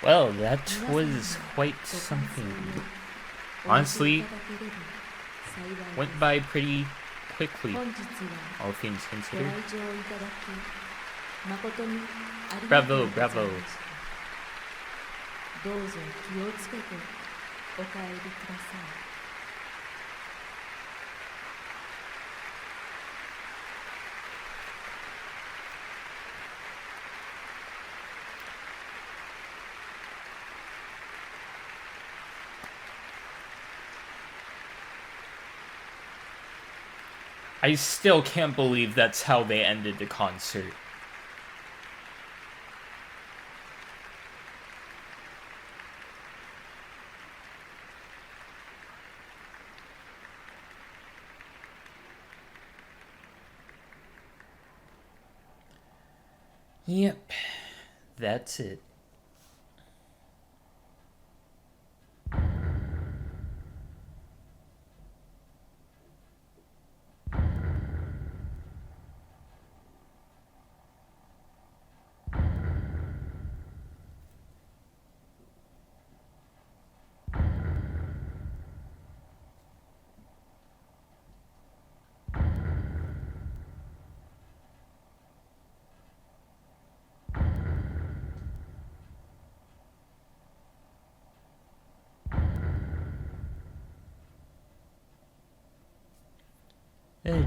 [SPEAKER 1] Well, that was quite something. Honestly, went by pretty quickly, all things considered. Bravo, bravo. I still can't believe that's how they ended the concert. Yep, that's it.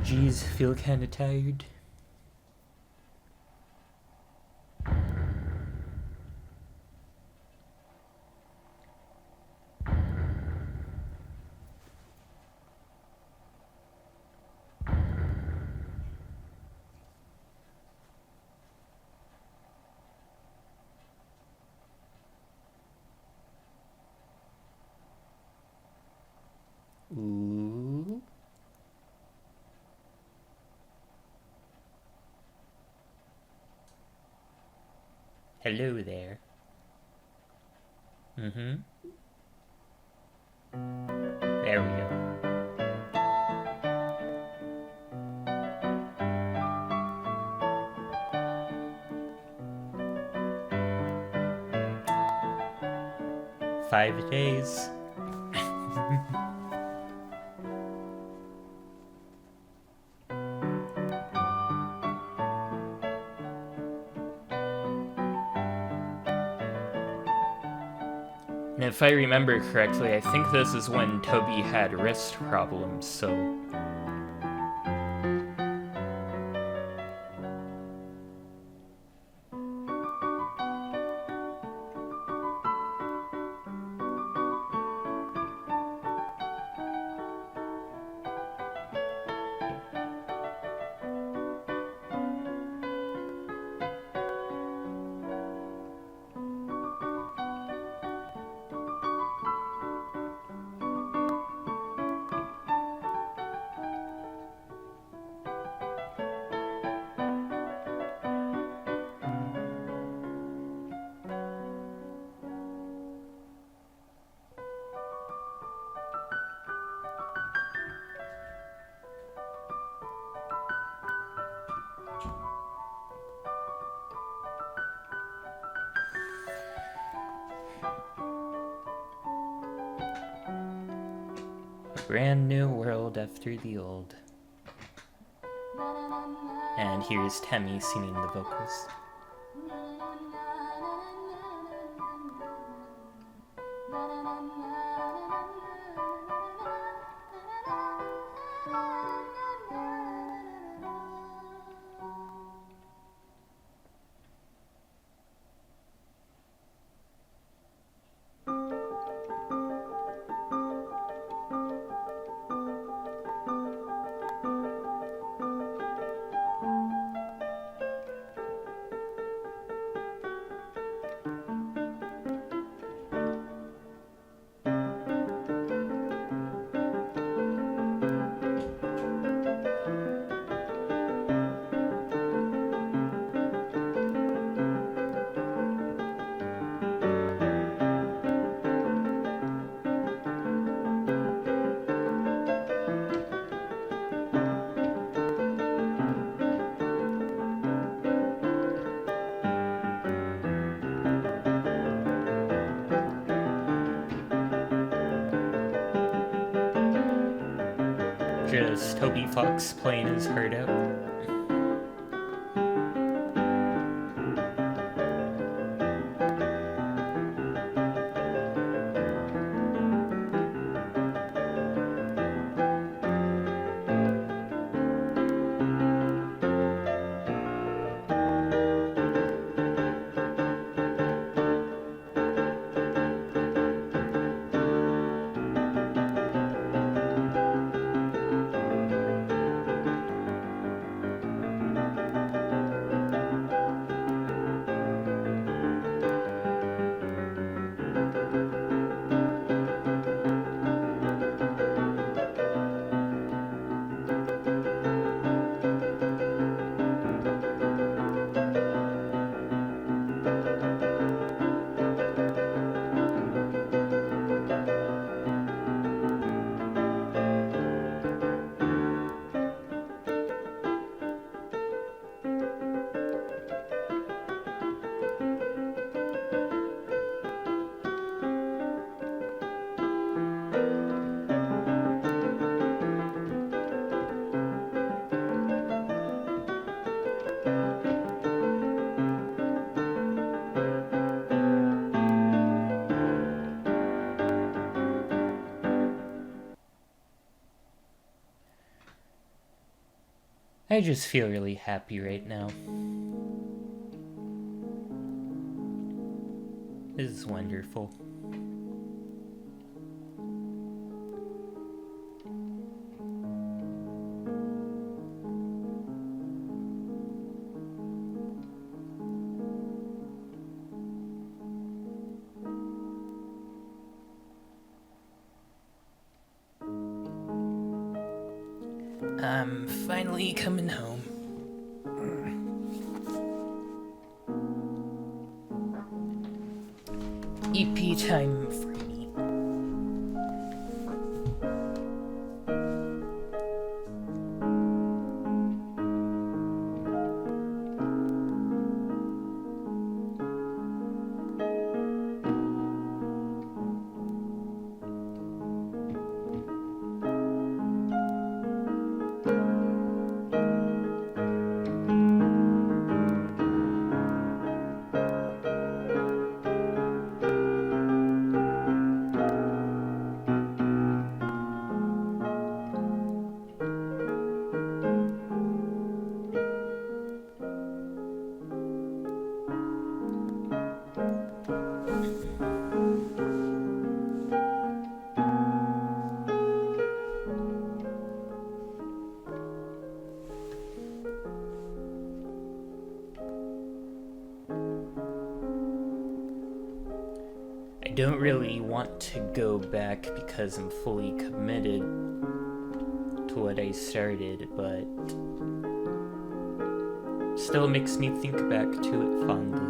[SPEAKER 1] Geez, feel kinda tired. Ooh. Hello there. Mm-hmm. There we go. Five days. And if I remember correctly, I think this is when Toby had wrist problems, so... Brand new world after the old. And here's Temmie singing the vocals. Just Toby Fox playing his heart out. I just feel really happy right now. This is wonderful. I'm finally coming home. EP time for me. I don't really want to go back because I'm fully committed to what I started, but still makes me think back to it fondly.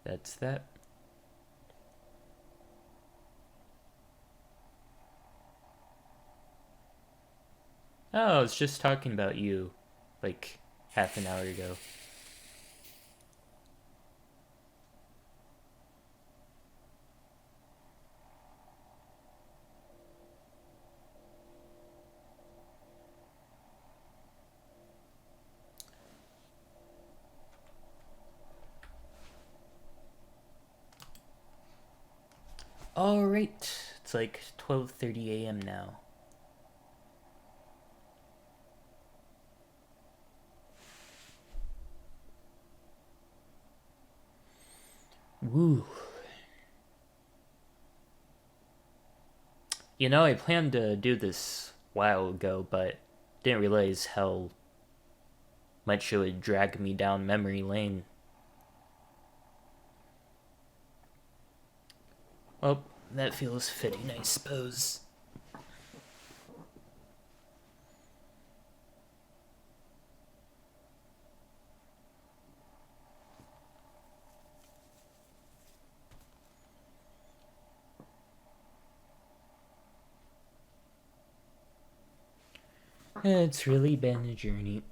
[SPEAKER 1] That's that. Oh, I was just talking about you, like, half an hour ago. Alright, it's like 12:30 a.m. now. Woo. You know, I planned to do this a while ago, but didn't realize how much it would drag me down memory lane. Oh, that feels fitting, I suppose. It's really been a journey.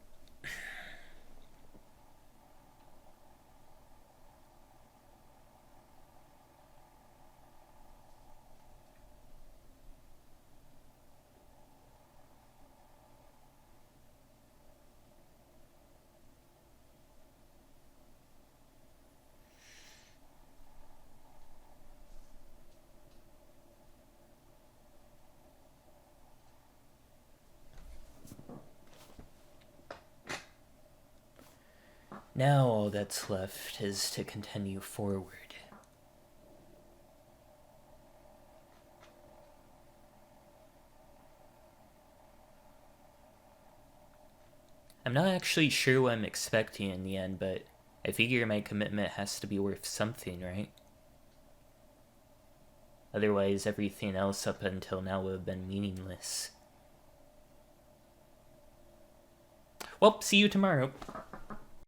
[SPEAKER 1] Now all that's left is to continue forward. I'm not actually sure what I'm expecting in the end, but I figure my commitment has to be worth something, right? Otherwise, everything else up until now would have been meaningless. Well, see you tomorrow.